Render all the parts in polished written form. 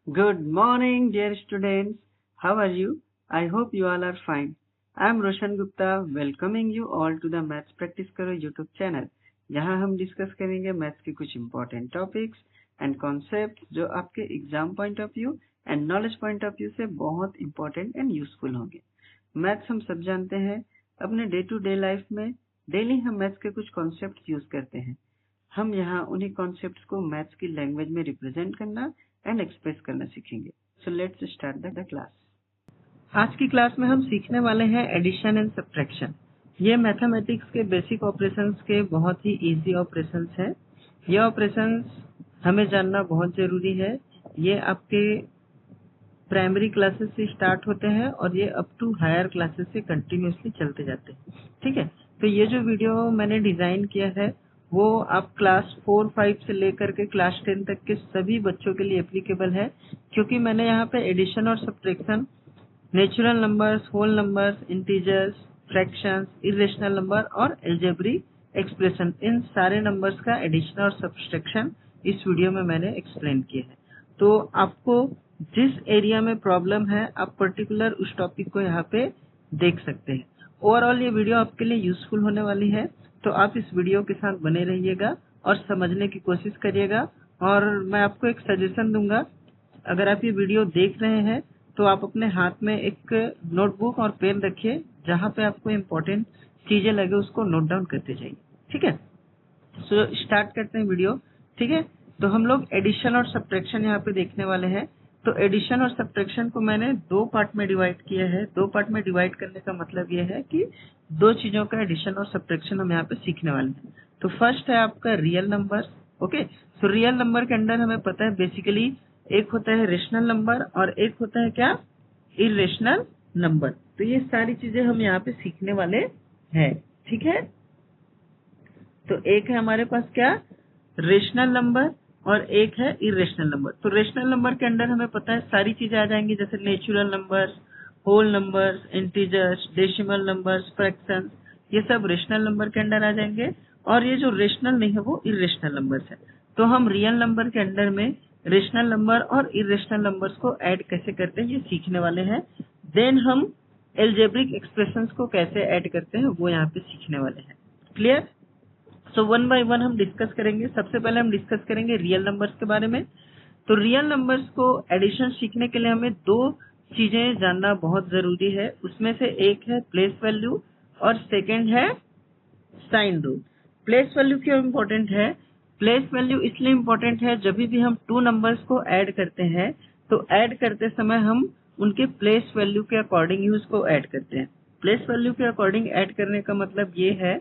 Good morning, dear students. How are you? I hope you all are fine. I am Roshan Gupta, welcoming you all to the Maths Practice Karo YouTube channel, जहां हम discuss करेंगे maths के कुछ important topics and concept जो आपके exam point of view and knowledge point of view से बहुत important and useful होंगे। मैथ्स हम सब जानते हैं, अपने डे टू डे लाइफ में डेली हम मैथ्स के कुछ कॉन्सेप्ट यूज करते हैं। हम यहाँ उन्हीं कॉन्सेप्ट्स को मैथ्स की लैंग्वेज में रिप्रेजेंट करना एंड एक्सप्रेस करना सीखेंगे। So let's start the class. आज की क्लास में हम सीखने वाले हैं एडिशन एंड सब्ट्रैक्शन। ये मैथमेटिक्स के बेसिक ऑपरेशंस के बहुत ही इजी ऑपरेशंस हैं। ये ऑपरेशंस हमें जानना बहुत जरूरी है। ये आपके प्राइमरी क्लासेस से स्टार्ट होते हैं और ये अप टू हायर क्लासेस से कंटिन्यूसली चलते जाते हैं। ठीक है, तो ये जो वीडियो मैंने डिजाइन किया है वो आप क्लास 4, 5 से लेकर के क्लास 10 तक के सभी बच्चों के लिए एप्लीकेबल है, क्योंकि मैंने यहाँ पे एडिशन और subtraction, natural numbers, whole numbers, integers, fractions, irrational number और अलजेब्रिक एक्सप्रेशन, इन सारे नंबर्स का एडिशन और सब्ट्रैक्शन इस वीडियो में मैंने एक्सप्लेन किया है। तो आपको जिस एरिया में प्रॉब्लम है आप पर्टिकुलर उस टॉपिक को यहाँ पे देख सकते हैं। ओवरऑल ये वीडियो आपके लिए यूजफुल होने वाली है, तो आप इस वीडियो के साथ बने रहिएगा और समझने की कोशिश करिएगा। और मैं आपको एक सजेशन दूंगा, अगर आप ये वीडियो देख रहे हैं तो आप अपने हाथ में एक नोटबुक और पेन रखिए, जहाँ पे आपको इम्पोर्टेंट चीजें लगे उसको नोट डाउन करते जाइए। ठीक है, सो स्टार्ट करते हैं वीडियो। ठीक है, तो हम लोग एडिशन और सब्ट्रैक्शन यहाँ पे देखने वाले हैं। तो एडिशन और सब्ट्रैक्शन को मैंने दो पार्ट में डिवाइड किया है। दो पार्ट में डिवाइड करने का मतलब ये है कि दो चीजों का एडिशन और सब्ट्रैक्शन हम यहाँ पे सीखने वाले हैं। तो फर्स्ट है आपका real number. Okay, so real number के अंदर हमें पता है बेसिकली एक होता है रेशनल नंबर और एक होता है क्या, इरेशनल नंबर। तो ये सारी चीजें हम यहाँ पे सीखने वाले हैं। ठीक है, तो एक है हमारे पास क्या, रेशनल नंबर और एक है इरेशनल नंबर। तो रेशनल नंबर के अंदर हमें पता है सारी चीजें आ जाएंगी, जैसे natural numbers, whole numbers, integers, decimal numbers, fractions, ये सब रेशनल नंबर के अंदर आ जाएंगे। और ये जो रेशनल नहीं है वो इरेशनल नंबर्स है। तो हम रियल नंबर के अंदर में रेशनल नंबर और इरेशनल नंबर्स को ऐड कैसे करते हैं ये सीखने वाले हैं। देन हम अलजेब्रिक एक्सप्रेशंस को कैसे ऐड करते हैं वो यहाँ पे सीखने वाले हैं। Clear? So one by one हम डिस्कस करेंगे। सबसे पहले हम डिस्कस करेंगे रियल नंबर्स के बारे में। तो रियल नंबर्स को एडिशन सीखने के लिए हमें दो चीजें जानना बहुत जरूरी है। उसमें से एक है प्लेस वैल्यू और सेकंड है साइन रूल। प्लेस वैल्यू क्यों इम्पोर्टेंट है? प्लेस वैल्यू इसलिए इम्पोर्टेंट है, जब भी हम टू नंबर्स को ऐड करते हैं तो ऐड करते समय हम उनके प्लेस वैल्यू के अकॉर्डिंग ही उसको ऐड करते हैं। प्लेस वैल्यू के अकॉर्डिंग ऐड करने का मतलब ये है,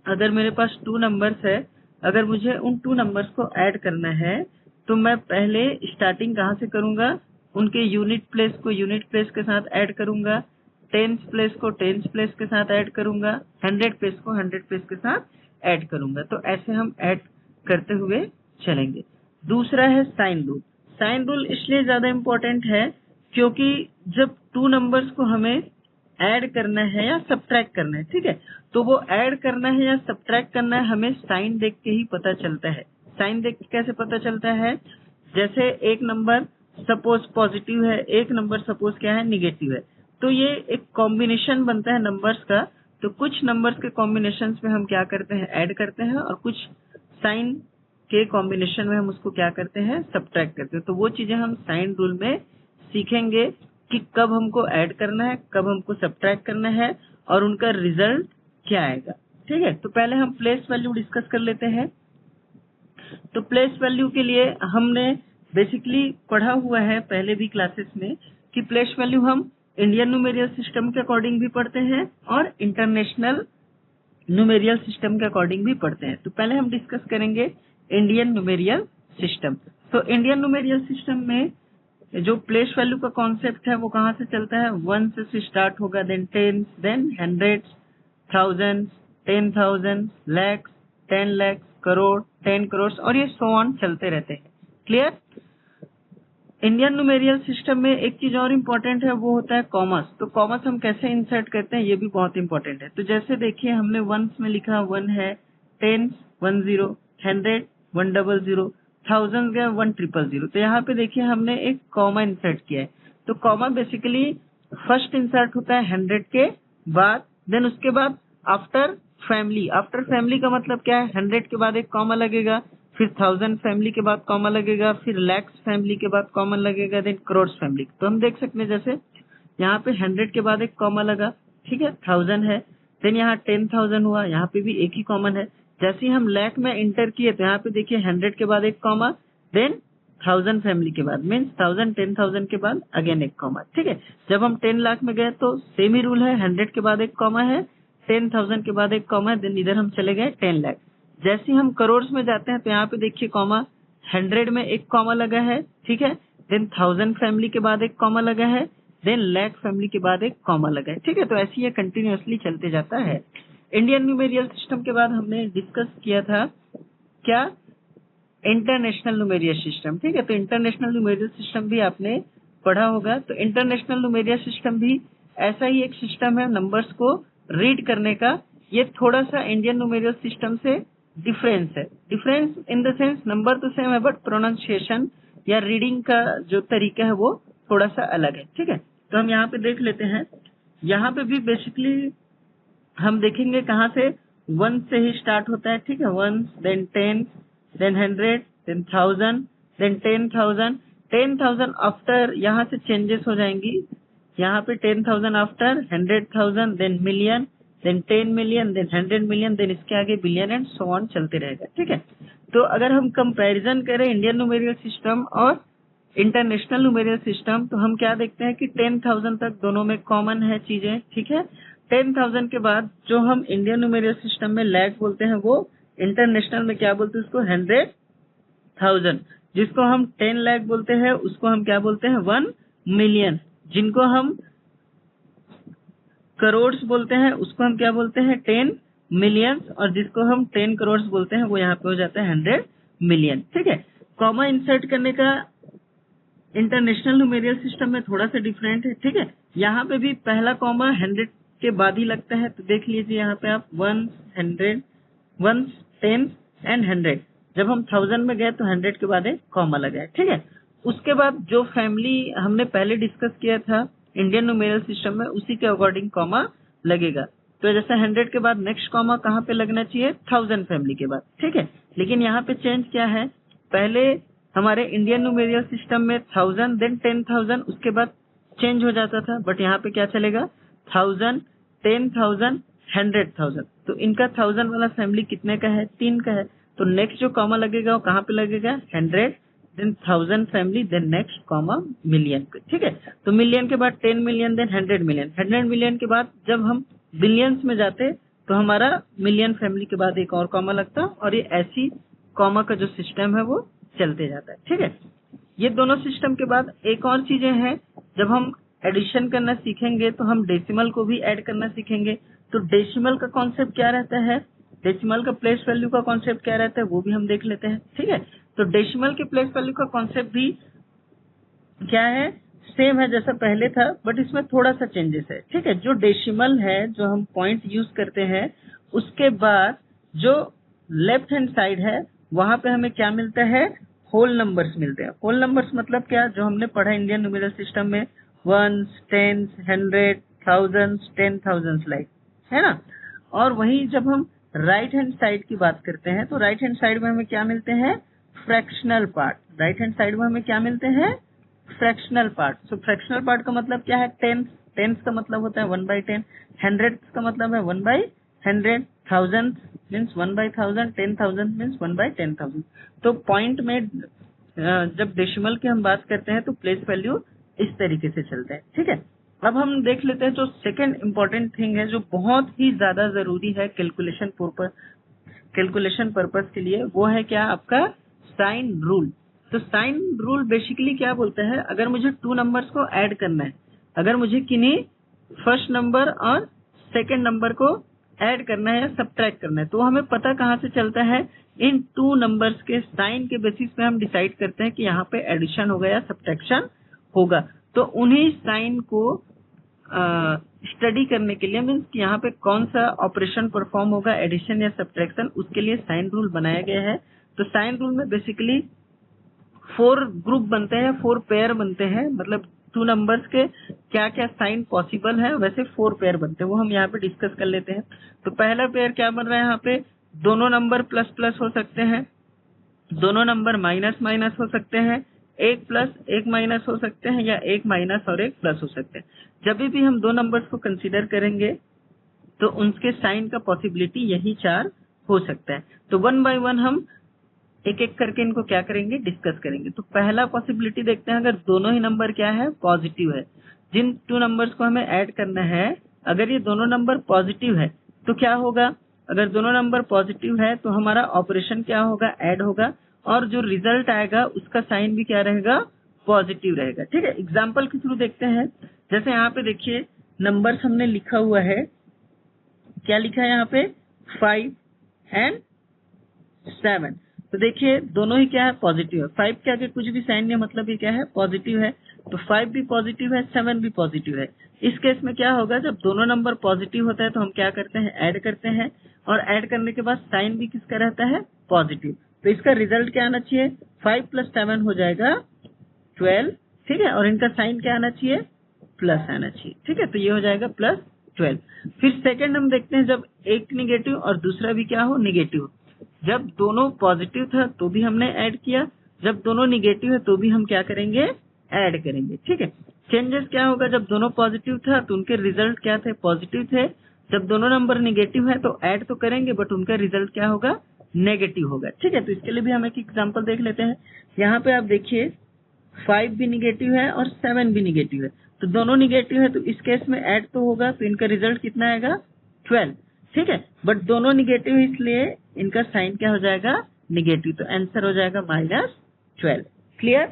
अगर मेरे पास टू नंबर्स है, अगर मुझे उन टू नंबर्स को ऐड करना है तो मैं पहले स्टार्टिंग कहाँ से करूंगा, उनके यूनिट प्लेस को यूनिट प्लेस के साथ ऐड करूंगा, टेंस प्लेस को टेंस प्लेस के साथ ऐड करूंगा, 100 प्लेस को 100 प्लेस के साथ ऐड करूंगा। तो ऐसे हम ऐड करते हुए चलेंगे। दूसरा है साइन रूल। साइन रूल इसलिए ज्यादा इम्पोर्टेंट है क्योंकि जब टू नंबर्स को हमें ऐड करना है या सब्ट्रैक्ट करना है, ठीक है, तो वो ऐड करना है या सब्ट्रैक्ट करना है हमें साइन देख के ही पता चलता है। साइन देख के कैसे पता चलता है? जैसे एक नंबर सपोज पॉजिटिव है, एक नंबर सपोज क्या है, निगेटिव है, तो ये एक कॉम्बिनेशन बनता है नंबर्स का। तो कुछ नंबर्स के कॉम्बिनेशन में हम क्या करते हैं, ऐड करते हैं, और कुछ साइन के कॉम्बिनेशन में हम उसको क्या करते हैं, सब्ट्रैक्ट करते हैं। तो वो चीजें हम साइन रूल में सीखेंगे कि कब हमको ऐड करना है, कब हमको सब्ट्रैक्ट करना है और उनका रिजल्ट क्या आएगा। ठीक है, तो पहले हम प्लेस वैल्यू डिस्कस कर लेते हैं। तो प्लेस वैल्यू के लिए हमने बेसिकली पढ़ा हुआ है पहले भी क्लासेस में कि प्लेस वैल्यू हम इंडियन न्यूमेरियल सिस्टम के अकॉर्डिंग भी पढ़ते हैं और इंटरनेशनल न्यूमेरियल सिस्टम के अकॉर्डिंग भी पढ़ते हैं। तो पहले हम डिस्कस करेंगे इंडियन न्यूमेरियल सिस्टम। तो इंडियन न्यूमेरियल सिस्टम में जो प्लेस वैल्यू का कॉन्सेप्ट है वो कहाँ से चलता है, 1 से स्टार्ट होगा, then tens, then hundreds, thousands, 10,000, lakhs, 10 lakhs, crore, 10 crore, और ये सो ऑन चलते रहते हैं। क्लियर? इंडियन न्यूमेरियल सिस्टम में एक चीज और इम्पोर्टेंट है, वो होता है कॉमस। तो कॉमस हम कैसे इंसर्ट करते हैं ये भी बहुत इंपॉर्टेंट है। तो जैसे देखिए हमने वंस में लिखा 1 है, टेंस 10, 100, 100 100, थाउजेंड गया 1000, तो यहाँ पे देखिए हमने एक कॉमा इंसर्ट किया है। तो कॉमा बेसिकली फर्स्ट इंसर्ट होता है 100 के बाद, देन उसके बाद आफ्टर फैमिली। आफ्टर फैमिली का मतलब क्या है, 100 के बाद एक कॉमा लगेगा, फिर 1000 फैमिली के बाद कॉमा लगेगा, फिर लैक्स फैमिली के बाद कॉमा लगेगा, देन करोड़ फैमिली। तो हम देख सकते हैं जैसे यहाँ पे 100 के बाद एक कॉमा लगा, ठीक है, 1000 है, देन यहाँ 10,000 हुआ, यहाँ पे भी एक ही कॉमन है। जैसे ही हम लैख में इंटर किए तो यहाँ पे देखिए 100 के बाद एक कॉमा, देन 1000 फैमिली के बाद मीन्स 1000 10,000 के बाद अगेन एक कॉमा, ठीक है। जब हम 10 लाख में गए तो सेम ही रूल है, 100 के बाद एक कॉमा है, 10,000 के बाद एक कॉमा है, देन इधर हम चले गए 10 लाख। जैसे ही हम करोड़ में जाते हैं तो यहाँ पे देखिए कॉमा 100 में एक कॉमा लगा है, ठीक है, देन 1000 फैमिली के बाद एक कॉमा लगा है, देन लैख फैमिली के बाद एक कॉमा लगा है, ठीक है। तो ऐसे ये कंटिन्यूअसली चलते जाता है। इंडियन न्यूमेरियल सिस्टम के बाद हमने डिस्कस किया था क्या, इंटरनेशनल न्यूमेरियल सिस्टम, ठीक है। तो इंटरनेशनल न्यूमेरियल सिस्टम भी आपने पढ़ा होगा। तो इंटरनेशनल न्यूमेरियल सिस्टम भी ऐसा ही एक सिस्टम है नंबर्स को रीड करने का। ये थोड़ा सा इंडियन न्यूमेरियल सिस्टम से डिफरेंस है। Difference in the sense number तो सेम है बट प्रोनाउंसिएशन या रीडिंग का जो तरीका है वो थोड़ा सा अलग है, ठीक है। तो हम यहाँ पे देख लेते हैं, यहाँ पे भी बेसिकली हम देखेंगे कहाँ से, 1 से ही स्टार्ट होता है, ठीक है, 1 then 10 then 100 then 1000 then 10,000। 10,000 after यहाँ से चेंजेस हो जाएंगी, यहाँ पे 10,000 after 100,000 then million then 10 million then 100 million then इसके आगे बिलियन एंड सो ऑन चलते रहेगा, ठीक है। तो अगर हम कंपैरिजन करें इंडियन न्यूमेरियल सिस्टम और इंटरनेशनल न्यूमेरियल सिस्टम तो हम क्या देखते हैं कि 10,000 तक दोनों में कॉमन है चीजें, ठीक है। 10,000 के बाद जो हम इंडियन न्यूमेरियल सिस्टम में लैख बोलते हैं वो इंटरनेशनल में क्या बोलते हैं उसको 100,000। जिसको हम 10 लाख बोलते हैं उसको हम क्या बोलते हैं 1 मिलियन। जिनको हम करोड़ बोलते हैं उसको हम क्या बोलते हैं 10 मिलियंस, और जिसको हम 10 करोड़ बोलते हैं वो यहाँ पे हो जाता है 100 मिलियन, ठीक है। कॉमा इंसर्ट करने का इंटरनेशनल न्यूमेरियल सिस्टम में थोड़ा सा डिफरेंट है, ठीक है। यहाँ पे भी पहला कॉमा 100 के बाद ही लगता है। तो देख लीजिए यहाँ पे आप 1 100 1 10 एंड 100। जब हम 1000 में गए तो 100 के बाद एक कॉमा लगा है, ठीक है। उसके बाद जो फैमिली हमने पहले डिस्कस किया था इंडियन न्यूमेरियल सिस्टम में उसी के अकॉर्डिंग कॉमा लगेगा। तो जैसे 100 के बाद नेक्स्ट कॉमा कहाँ पे लगना चाहिए, 1000 फैमिली के बाद, ठीक है। लेकिन यहाँ पे चेंज क्या है, पहले हमारे इंडियन न्यूमेरियल सिस्टम में 1000 देन 10,000 उसके बाद चेंज हो जाता था, बट यहाँ पे क्या चलेगा 1000 10,000 100,000। तो इनका 1000 वाला फैमिली कितने का है, 3 का है। तो नेक्स्ट जो कॉमा लगेगा वो कहाँ पे लगेगा 100 then 1000 family then next comma million पे, ठीक है। तो मिलियन के बाद 10 मिलियन देन 100 मिलियन, 100 मिलियन के बाद जब हम बिलियंस में जाते तो हमारा मिलियन फैमिली के बाद एक और कॉमा लगता, और ये ऐसी कॉमा का जो सिस्टम है वो चलते जाता है, ठीक है। ये दोनों सिस्टम के बाद एक और चीजें हैं, जब हम एडिशन करना सीखेंगे तो हम डेसिमल को भी ऐड करना सीखेंगे। तो डेसिमल का कॉन्सेप्ट क्या रहता है, डेसिमल का प्लेस वैल्यू का कॉन्सेप्ट क्या रहता है वो भी हम देख लेते हैं, ठीक है। तो डेसिमल के प्लेस वैल्यू का कॉन्सेप्ट भी क्या है, सेम है जैसा पहले था, बट इसमें थोड़ा सा चेंजेस है, ठीक है। जो डेसिमल है जो हम पॉइंट यूज करते हैं उसके बाद जो लेफ्ट हैंड साइड है वहां पे हमें क्या मिलता है, होल नंबर्स मिलते हैं। होल नंबर्स मतलब क्या, जो हमने पढ़ा इंडियन न्यूमेरियल सिस्टम में 1s 10s 100 1000s 10,000 लाइक, है ना। और वहीं जब हम राइट हैंड साइड की बात करते हैं तो राइट हैंड साइड में हमें क्या मिलते हैं, fractional part. Right hand side में हमें क्या मिलते हैं, फ्रैक्शनल पार्ट। सो फ्रैक्शनल पार्ट का मतलब क्या है, टेंस। टेंस का मतलब होता है 1/10, 100 का मतलब है 1/100, 1000 मीन्स 1/1000, 10,000 मीन्स 1/10,000। तो पॉइंट में जब डेसिमल की हम बात करते हैं तो प्लेस वैल्यू इस तरीके से चलता है, ठीक है। अब हम देख लेते हैं जो सेकंड इम्पोर्टेंट थिंग है जो बहुत ही ज्यादा जरूरी है कैलकुलेशन पर्पस के लिए, वो है क्या, आपका साइन रूल। तो साइन रूल बेसिकली क्या बोलता है, अगर मुझे 2 नंबर्स को ऐड करना है, अगर मुझे किन्हीं फर्स्ट नंबर और सेकंड नंबर को ऐड करना है या सब्ट्रैक्ट करना है, तो हमें पता कहाँ से चलता है, इन 2 नंबर्स के साइन के बेसिस पे हम डिसाइड करते हैं कि यहाँ पे एडिशन होगा या सब्ट्रैक्शन होगा। तो उन्हीं साइन को स्टडी करने के लिए, मीन्स यहाँ पे कौन सा ऑपरेशन परफॉर्म होगा, एडिशन या सब्ट्रैक्शन, उसके लिए साइन रूल बनाया गया है। तो साइन रूल में बेसिकली 4 ग्रुप बनते हैं, 4 पेयर बनते हैं, मतलब 2 नंबर्स के क्या क्या साइन पॉसिबल है, वैसे 4 पेयर बनते हैं, वो हम यहाँ पे डिस्कस कर लेते हैं। तो पहला पेयर क्या बन रहा है यहाँ पे, दोनों नंबर प्लस प्लस हो सकते हैं, दोनों नंबर माइनस माइनस हो सकते हैं, एक प्लस एक माइनस हो सकते हैं, या एक माइनस और एक प्लस हो सकते हैं। जब भी हम दो नंबर्स को कंसीडर करेंगे तो उनके साइन का पॉसिबिलिटी यही 4 हो सकता है। तो 1 बाय 1 हम एक एक करके इनको क्या करेंगे, डिस्कस करेंगे। तो पहला पॉसिबिलिटी देखते हैं, अगर दोनों ही नंबर क्या है, पॉजिटिव है, जिन 2 नंबर्स को हमें ऐड करना है, अगर ये दोनों नंबर पॉजिटिव है तो क्या होगा, अगर दोनों नंबर पॉजिटिव है तो हमारा ऑपरेशन क्या होगा, ऐड होगा, और जो रिजल्ट आएगा उसका साइन भी क्या रहेगा, पॉजिटिव रहेगा। ठीक है, एग्जाम्पल के थ्रू देखते हैं। जैसे यहाँ पे देखिए नंबर्स हमने लिखा हुआ है, क्या लिखा है यहाँ पे, 5 एंड 7। तो देखिए दोनों ही क्या है, पॉजिटिव है। 5 के आगे कुछ भी साइन नहीं, मतलब ये क्या है, पॉजिटिव है। तो 5 भी पॉजिटिव है, 7 भी पॉजिटिव है। इस केस में क्या होगा, जब दोनों नंबर पॉजिटिव होता है तो हम क्या करते हैं, ऐड करते हैं, और ऐड करने के बाद साइन भी किसका रहता है, पॉजिटिव। तो इसका रिजल्ट क्या आना चाहिए, 5 + 7 हो जाएगा 12। ठीक है, और इनका साइन क्या आना चाहिए, प्लस आना चाहिए। ठीक है, तो ये हो जाएगा +12। फिर सेकंड हम देखते हैं, जब एक निगेटिव और दूसरा भी क्या हो, निगेटिव। जब दोनों पॉजिटिव था तो भी हमने ऐड किया, जब दोनों निगेटिव है तो भी हम क्या करेंगे, ऐड करेंगे। ठीक है, चेंजेस क्या होगा, जब दोनों पॉजिटिव था तो उनके रिजल्ट क्या थे, पॉजिटिव थे। जब दोनों नंबर निगेटिव है तो ऐड तो करेंगे, बट उनका रिजल्ट क्या होगा, नेगेटिव होगा। ठीक है, तो इसके लिए भी हम एक एग्जाम्पल देख लेते हैं। यहाँ पे आप देखिए 5 भी निगेटिव है और 7 भी निगेटिव है, तो दोनों निगेटिव है, तो इस केस में ऐड तो होगा, तो इनका रिजल्ट कितना आएगा, 12। ठीक है, बट दोनों निगेटिव इसलिए इनका साइन क्या हो जाएगा, निगेटिव, तो आंसर हो जाएगा -12। क्लियर।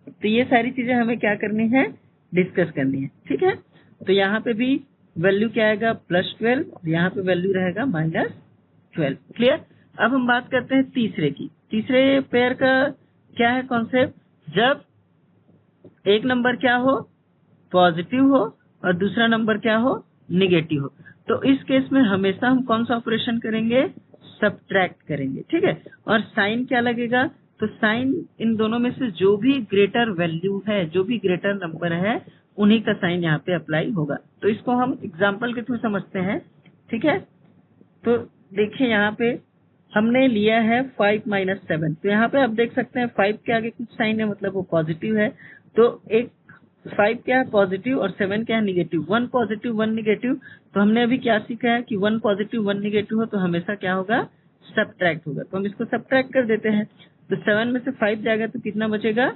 तो ये सारी चीजें हमें क्या करनी है, डिस्कस करनी है। ठीक है, तो यहाँ पे भी वैल्यू क्या आएगा, +12, यहाँ पे वैल्यू रहेगा -12। क्लियर। अब हम बात करते हैं तीसरे की। तीसरे पेयर का क्या है कॉन्सेप्ट, जब एक नंबर क्या हो, पॉजिटिव हो, और दूसरा नंबर क्या हो, निगेटिव हो, तो इस केस में हमेशा हम कौन सा ऑपरेशन करेंगे, सब्ट्रैक्ट करेंगे। ठीक है, और साइन क्या लगेगा, तो साइन इन दोनों में से जो भी ग्रेटर वैल्यू है, जो भी ग्रेटर नंबर है, उन्हीं का साइन यहाँ पे अप्लाई होगा। तो इसको हम एग्जाम्पल के थ्रू समझते हैं। ठीक है, तो देखिए यहाँ पे हमने लिया है 5 - 7, तो यहाँ पे आप देख सकते हैं 5 के आगे कुछ साइन है, मतलब वो पॉजिटिव है। तो एक 5 क्या है, पॉजिटिव, और 7 क्या है, निगेटिव। 1 पॉजिटिव 1 निगेटिव, तो हमने अभी क्या सीखा है कि 1 पॉजिटिव 1 निगेटिव हो तो हमेशा क्या होगा, सब्ट्रैक्ट होगा। तो हम इसको सब्ट्रैक्ट कर देते हैं, तो 7 में से 5 जाएगा तो कितना बचेगा,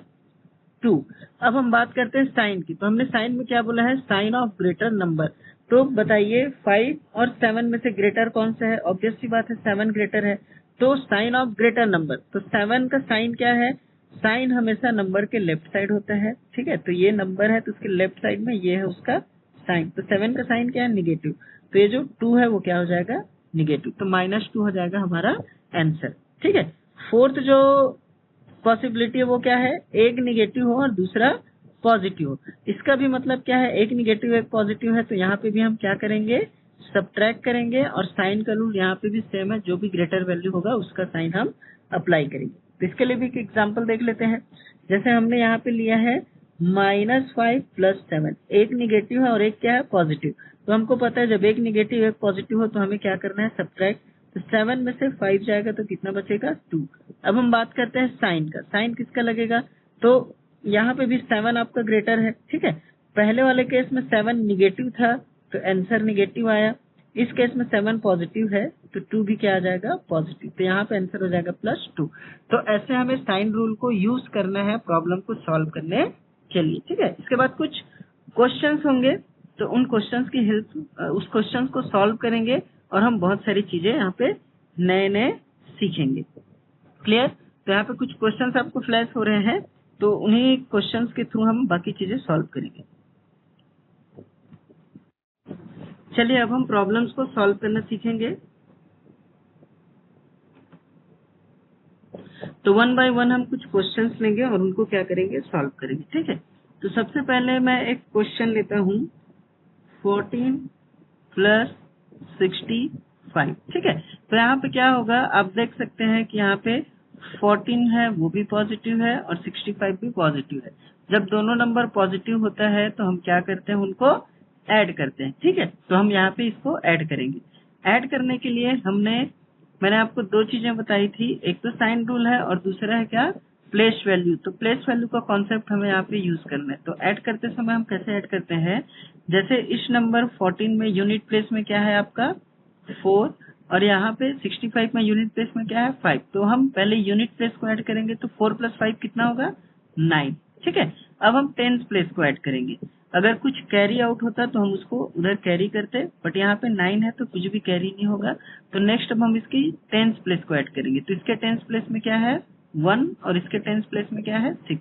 2। अब हम बात करते हैं साइन की। तो हमने साइन में क्या बोला है, साइन ऑफ ग्रेटर नंबर। तो बताइए 5 और 7 में से ग्रेटर कौन सा है, ऑब्वियस सी बात है 7 ग्रेटर है। तो साइन ऑफ ग्रेटर नंबर, तो 7 का साइन क्या है, साइन हमेशा नंबर के लेफ्ट साइड होता है। ठीक है, तो ये नंबर है तो उसके लेफ्ट साइड में ये है उसका साइन। तो 7 का साइन क्या है, निगेटिव, तो ये जो 2 है वो क्या हो जाएगा, निगेटिव, तो -2 हो जाएगा हमारा आंसर। ठीक है, फोर्थ जो पॉसिबिलिटी है वो क्या है, एक निगेटिव हो और दूसरा पॉजिटिव हो। इसका भी मतलब क्या है, एक निगेटिव एक पॉजिटिव है, तो यहाँ पे भी हम क्या करेंगे, सब्ट्रैक्ट करेंगे, और साइन का रूल यहाँ पे भी सेम है, जो भी ग्रेटर वैल्यू होगा उसका साइन हम अप्लाई करेंगे। तो इसके लिए भी एक एग्जाम्पल देख लेते हैं। जैसे हमने यहाँ पे लिया है -5 + 7, एक निगेटिव है और एक क्या है, पॉजिटिव। तो हमको पता है जब एक निगेटिव एक पॉजिटिव हो तो हमें क्या करना है, सब्ट्रैक्ट। तो 7 में से 5 जाएगा तो कितना बचेगा, 2। अब हम बात करते हैं साइन का, साइन किसका लगेगा, तो यहाँ पे भी 7 आपका ग्रेटर है। ठीक है, पहले वाले केस में 7 निगेटिव था तो आंसर निगेटिव आया, इस केस में 7 पॉजिटिव है तो 2 भी क्या आ जाएगा, पॉजिटिव, तो यहाँ पे आंसर हो जाएगा +2। तो ऐसे हमें साइन रूल को यूज करना है प्रॉब्लम को सॉल्व करने के लिए। ठीक है, इसके बाद कुछ क्वेश्चंस होंगे, तो उन क्वेश्चंस की हेल्प, उस क्वेश्चंस को सॉल्व करेंगे, और हम बहुत सारी चीजें यहाँ पे नए नए सीखेंगे। क्लियर। तो यहाँ पे कुछ क्वेश्चंस आपको फ्लैश हो रहे हैं, तो उन्हीं क्वेश्चंस के थ्रू हम बाकी चीजें सॉल्व करेंगे। चलिए अब हम प्रॉब्लम्स को सॉल्व करना सीखेंगे। तो 1 बाय 1 हम कुछ क्वेश्चंस लेंगे और उनको क्या करेंगे, सॉल्व करेंगे। ठीक है, तो सबसे पहले मैं एक क्वेश्चन लेता हूँ, 14 + 65। ठीक है, तो यहाँ पे क्या होगा, आप देख सकते हैं कि यहाँ पे 14 है वो भी पॉजिटिव है और 65 भी पॉजिटिव है। जब दोनों नंबर पॉजिटिव होता है तो हम क्या करते हैं, उनको ऐड करते हैं। ठीक है, तो हम यहाँ पे इसको ऐड करेंगे। ऐड करने के लिए मैंने आपको दो चीजें बताई थी, एक तो साइन रूल है और दूसरा है क्या, प्लेस वैल्यू। तो प्लेस वैल्यू का कॉन्सेप्ट हमें यहाँ पे यूज करना है। तो ऐड करते समय हम कैसे ऐड करते हैं, जैसे इस नंबर 14 में यूनिट प्लेस में क्या है आपका 4 और यहाँ पे 65 में यूनिट प्लेस में क्या है 5। तो हम पहले यूनिट प्लेस को ऐड करेंगे तो 4 + 5 कितना होगा 9। ठीक है, अब हम टेंस प्लेस को ऐड करेंगे। अगर कुछ कैरी आउट होता तो हम उसको उधर कैरी करते, बट यहाँ पे 9 है तो कुछ भी कैरी नहीं होगा। तो नेक्स्ट अब हम इसकी टेंस प्लेस को ऐड करेंगे। तो इसके टेंस प्लेस में क्या है 1 और इसके टेंस प्लेस में क्या है 6।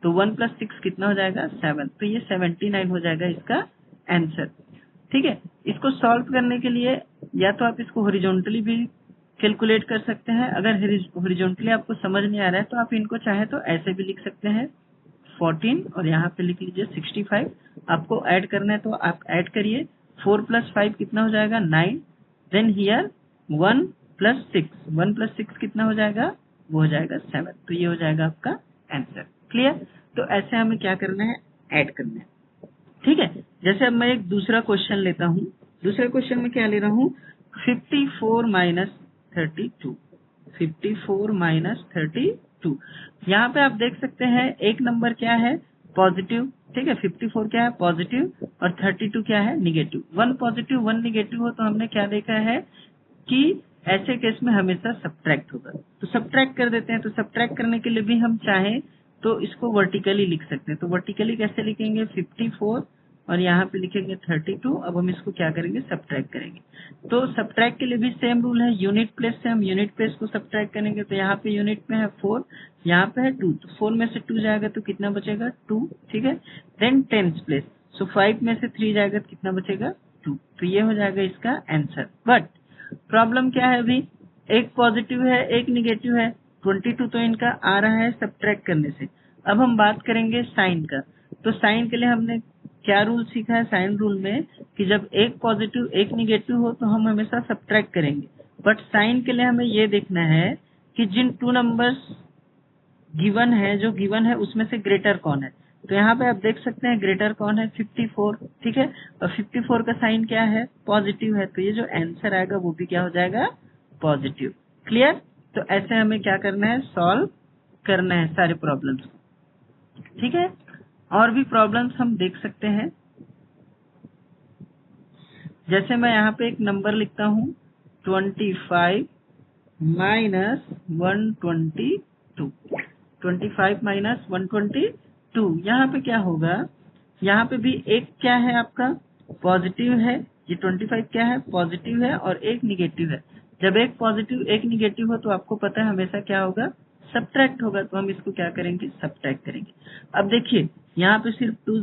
तो 1 + 6 कितना हो जाएगा 7। तो ये 79 हो जाएगा इसका आंसर। ठीक है, इसको सॉल्व करने के लिए या तो आप इसको हॉरिजॉन्टली भी कैलकुलेट कर सकते हैं। अगर हॉरिजॉन्टली आपको समझ नहीं आ रहा है तो आप इनको चाहे तो ऐसे भी लिख सकते हैं 14 और यहाँ पे लिख लीजिए 65। आपको ऐड करना है तो आप ऐड करिए। 4 + 5 कितना हो जाएगा 9। देन हियर 1 + 6, 1 + 6 कितना हो जाएगा, वो हो जाएगा 7। तो ये हो जाएगा आपका आंसर। क्लियर। तो ऐसे हमें क्या करना है, ऐड करना है। ठीक है, जैसे अब मैं एक दूसरा क्वेश्चन लेता हूँ। दूसरे क्वेश्चन में क्या ले रहा हूँ, 54 - 32। 54 - 32। यहाँ पे आप देख सकते हैं एक नंबर क्या है पॉजिटिव। ठीक है, 54 क्या है पॉजिटिव और 32 क्या है निगेटिव। 1 पॉजिटिव 1 निगेटिव हो तो हमने क्या देखा है कि ऐसे केस में हमेशा सब्ट्रैक्ट होगा। तो सब्ट्रैक्ट कर देते हैं। तो सब्ट्रैक्ट करने के लिए भी हम चाहें तो इसको वर्टिकली लिख सकते हैं। तो वर्टिकली कैसे लिखेंगे, 54 और यहाँ पे लिखेंगे 32। अब हम इसको क्या करेंगे, सब्ट्रैक्ट करेंगे। तो सब्ट्रैक्ट के लिए भी सेम रूल है, यूनिट प्लेस से हम यूनिट प्लेस को सब्ट्रैक्ट करेंगे। तो यहाँ पे यूनिट में है 4, यहाँ पे है 2। तो 4 में से 2 जाएगा तो कितना बचेगा 2। ठीक है, देन टेंस प्लेस। सो 5 में से 3 जाएगा तो कितना बचेगा 2। तो ये हो जाएगा इसका आंसर। बट प्रॉब्लम क्या है, अभी एक पॉजिटिव है एक निगेटिव है, 22 तो इनका आ रहा है सब्ट्रैक्ट करने से। अब हम बात करेंगे साइन का। तो साइन के लिए हमने क्या रूल सीखा है साइन रूल में, कि जब एक पॉजिटिव एक निगेटिव हो तो हम हमेशा सब्ट्रैक्ट करेंगे। बट साइन के लिए हमें ये देखना है कि जिन 2 नंबर्स गिवन है, जो गिवन है उसमें से ग्रेटर कौन है। तो यहाँ पे आप देख सकते हैं ग्रेटर कौन है 54। ठीक है, और 54 का साइन क्या है पॉजिटिव है। तो ये जो आंसर आएगा वो भी क्या हो जाएगा पॉजिटिव। क्लियर। तो ऐसे हमें क्या करना है, सॉल्व करना है सारे प्रॉब्लम्स। ठीक है, और भी प्रॉब्लम्स हम देख सकते हैं। जैसे मैं यहाँ पे एक नंबर लिखता हूँ 25 - 122। 25 - 122। यहाँ पे क्या होगा, यहाँ पे भी एक क्या है आपका पॉजिटिव है। ये 25 क्या है पॉजिटिव है और एक निगेटिव है। जब एक पॉजिटिव एक निगेटिव हो तो आपको पता है हमेशा क्या होगा, सब्ट्रैक्ट होगा। तो हम इसको क्या करेंगे, सब्ट्रैक्ट करेंगे। अब देखिए यहाँ पे सिर्फ 2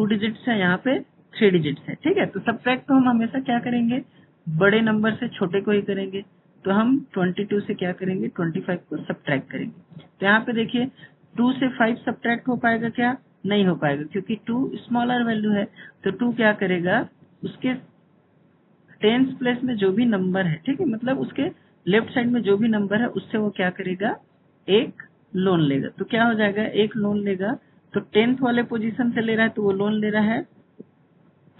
डिजिट्स है, यहाँ पे 3 डिजिट्स है। ठीक है, तो सब्ट्रैक्ट तो हम हमेशा क्या करेंगे, बड़े नंबर से छोटे को ही करेंगे। तो हम 22 से क्या करेंगे, 25 को सब्ट्रैक्ट करेंगे। तो यहाँ पे देखिए 2 से 5 सब्ट्रैक्ट हो पाएगा क्या, नहीं हो पाएगा, क्योंकि 2 स्मॉलर वैल्यू है। तो 2 क्या करेगा, उसके टेंस प्लेस में जो भी नंबर है, ठीक है, मतलब उसके लेफ्ट साइड में जो भी नंबर है उससे वो क्या करेगा, एक लोन लेगा। तो क्या हो जाएगा, एक लोन लेगा। तो 10th वाले पोजीशन से ले रहा है तो वो लोन ले रहा है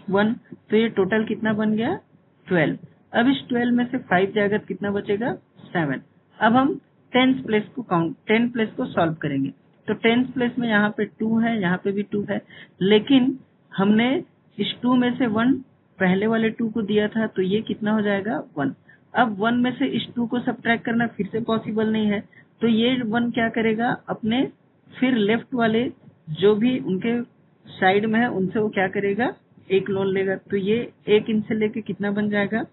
1। तो ये टोटल कितना बन गया 12। अब इस 12 में से 5 जाएगा तो कितना बचेगा 7। अब हम 10th प्लेस को काउंट 10 प्लेस को सॉल्व करेंगे। तो 10th प्लेस में यहाँ पे 2 है, यहाँ पे भी 2 है, लेकिन हमने इस 2 में से 1 पहले वाले 2 को दिया था तो ये कितना हो जाएगा 1। अब 1 में से इस 2 को सब्ट्रैक्ट करना फिर से पॉसिबल नहीं है। तो ये 1 क्या करेगा, अपने फिर लेफ्ट वाले जो भी उनके साइड में है उनसे वो क्या करेगा, एक लोन लेगा। तो ये एक इनसे लेके कितना बन जाएगा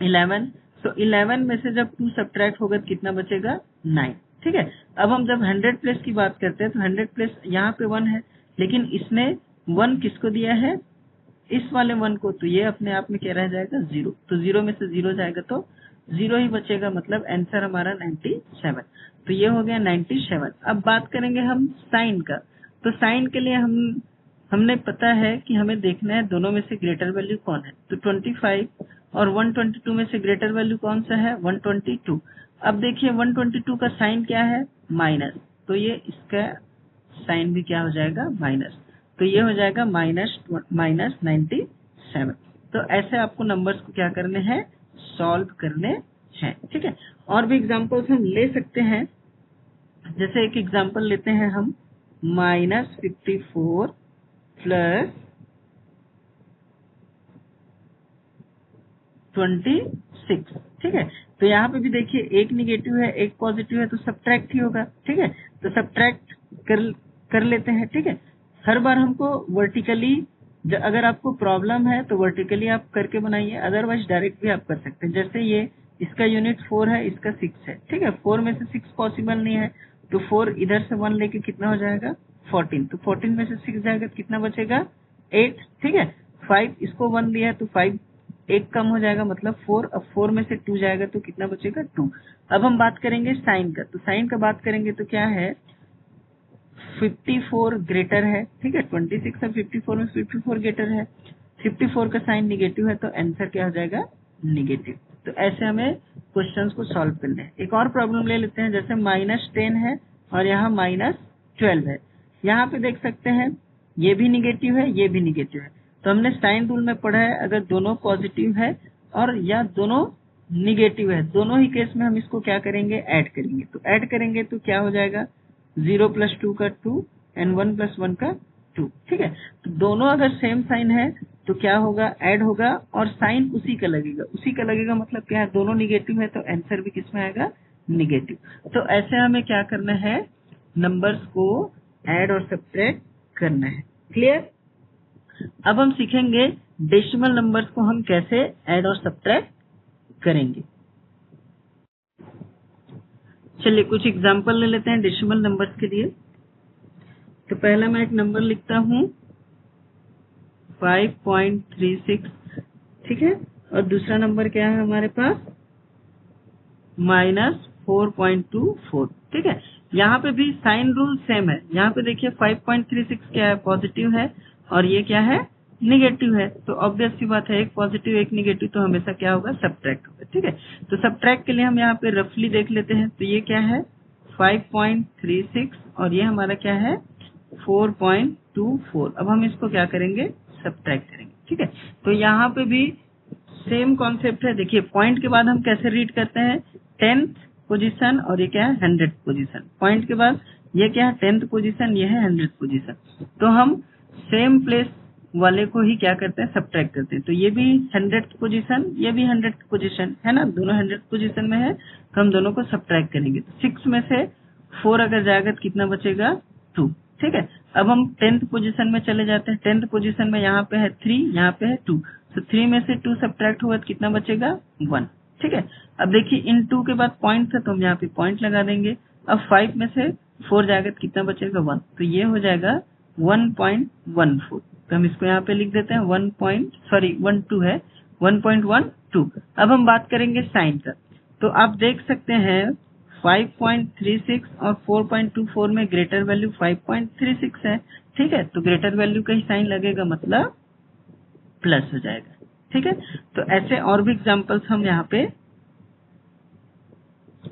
11। तो 11 में से जब 2 सब्ट्रैक्ट होगा तो कितना बचेगा 9। ठीक है, अब हम जब 100 प्लेस की बात करते हैं तो 100 प्लेस यहाँ पे 1 है, लेकिन इसने 1 किसको दिया है, इस वाले 1 को। तो ये अपने आप में क्या रह जाएगा 0। तो 0 में से 0 जाएगा तो 0 ही बचेगा, मतलब आंसर हमारा 97। तो ये हो गया 97। अब बात करेंगे हम साइन का। तो साइन के लिए हमने पता है कि हमें देखना है दोनों में से ग्रेटर वैल्यू कौन है। तो 25 और 122 में से ग्रेटर वैल्यू कौन सा है 122। अब देखिए 122 का साइन क्या है, माइनस, तो ये इसका साइन भी क्या हो जाएगा, माइनस, तो ये हो जाएगा माइनस 97। तो ऐसे आपको नंबर्स को क्या करने हैं, सॉल्व करने हैं। ठीक है, और भी एग्जांपल्स हम ले सकते हैं। जैसे एक एग्जांपल लेते हैं हम, -54 प्लस 26। ठीक है, तो यहाँ पे भी देखिए एक निगेटिव है एक पॉजिटिव है, तो सब्ट्रैक्ट ही होगा। ठीक है, तो सब्ट्रैक्ट कर लेते हैं। ठीक है, हर बार हमको वर्टिकली, अगर आपको प्रॉब्लम है तो वर्टिकली आप करके बनाइए, अदरवाइज डायरेक्ट भी आप कर सकते हैं। जैसे ये इसका यूनिट 4 है, इसका 6 है। ठीक है, 4 में से 6 पॉसिबल नहीं है, तो 4 इधर से 1 लेके कितना हो जाएगा, 14, तो 14 में से 6 जाएगा तो कितना बचेगा, 8। ठीक है, 5 इसको 1 दिया है तो 5 एक कम हो जाएगा, मतलब 4। अब 4 में से 2 जाएगा तो कितना बचेगा, 2। अब हम बात करेंगे साइन का, तो साइन का बात करेंगे तो क्या है, 54 ग्रेटर है। ठीक है, 26 और 54 में 54 ग्रेटर है, 54 का साइन निगेटिव है, तो आंसर क्या हो जाएगा, निगेटिव। तो ऐसे हमें क्वेश्चंस को सॉल्व करना है। एक और प्रॉब्लम ले लेते हैं, जैसे -10 है और यहाँ -12 है। यहाँ पे देख सकते हैं ये भी निगेटिव है, ये भी निगेटिव है, तो हमने साइन रूल में पढ़ा है, अगर दोनों पॉजिटिव है और या दोनों निगेटिव है, दोनों ही केस में हम इसको क्या करेंगे, ऐड करेंगे। तो ऐड करेंगे तो क्या हो जाएगा, 0 + 2 का 2 एंड 1 + 1 का 2। ठीक है, तो दोनों अगर सेम साइन है तो क्या होगा, ऐड होगा, और साइन उसी का लगेगा, मतलब क्या है, दोनों निगेटिव है तो आंसर भी किसमें आएगा, निगेटिव। तो ऐसे हमें क्या करना है, नंबर्स को ऐड और सब्ट्रैक्ट करना है। क्लियर। अब हम सीखेंगे डेसिमल नंबर्स को हम कैसे ऐड और सब्ट्रैक्ट करेंगे। चलिए कुछ एग्जांपल ले लेते हैं डेसिमल नंबर्स के लिए। तो पहला मैं एक नंबर लिखता हूँ 5.36। ठीक है, और दूसरा नंबर क्या है हमारे पास, -4.24। ठीक है, यहाँ पे भी साइन रूल सेम है। यहाँ पे देखिए 5.36 क्या है, पॉजिटिव है, और ये क्या है, निगेटिव है। तो ऑब्वियस सी बात है, एक पॉजिटिव एक निगेटिव, तो हमेशा क्या होगा, सब्ट्रैक्ट होगा। ठीक है, तो सब्ट्रैक्ट के लिए हम यहाँ पे रफली देख लेते हैं। तो ये क्या है, 5.36, और ये हमारा क्या है, 4.24। अब हम इसको क्या करेंगे, सब्ट्रैक्ट करेंगे। ठीक है, तो यहाँ पे भी सेम कॉन्सेप्ट है। देखिए पॉइंट के बाद हम कैसे रीड करते हैं, 10th पोजीशन, और ये क्या है, 100th पोजीशन। पॉइंट के बाद ये क्या है, 10th पोजीशन, ये है 100th पोजीशन। तो हम सेम प्लेस वाले को ही क्या करते हैं, सब्ट्रैक्ट करते हैं। तो ये भी 100th पोजीशन, ये भी 100th पोजीशन है ना, दोनों 100th पोजीशन में है, तो हम दोनों को सब्ट्रैक्ट करेंगे। तो 6 में से 4 अगर जाएगा तो कितना बचेगा, 2। ठीक है, अब हम 10th पोजीशन में चले जाते हैं। 10th पोजीशन में यहाँ पे है 3, यहाँ पे है 2, तो 3 में से 2 सब्ट्रैक्ट हुआ तो कितना बचेगा, 1। ठीक है, अब देखिए इन 2 के बाद पॉइंट था, तो हम यहाँ पे पॉइंट लगा देंगे। अब 5 में से 4 जाएगा तो कितना बचेगा, 1, तो ये हो जाएगा 1.14। तो हम इसको यहाँ पे लिख देते हैं 12 है, 1.12। अब हम बात करेंगे साइन का। तो आप देख सकते हैं 5.36 और 4.24 में ग्रेटर वैल्यू 5.36 है। ठीक है, तो ग्रेटर वैल्यू का ही साइन लगेगा, मतलब प्लस हो जाएगा। ठीक है, तो ऐसे और भी एग्जांपल्स हम यहाँ पे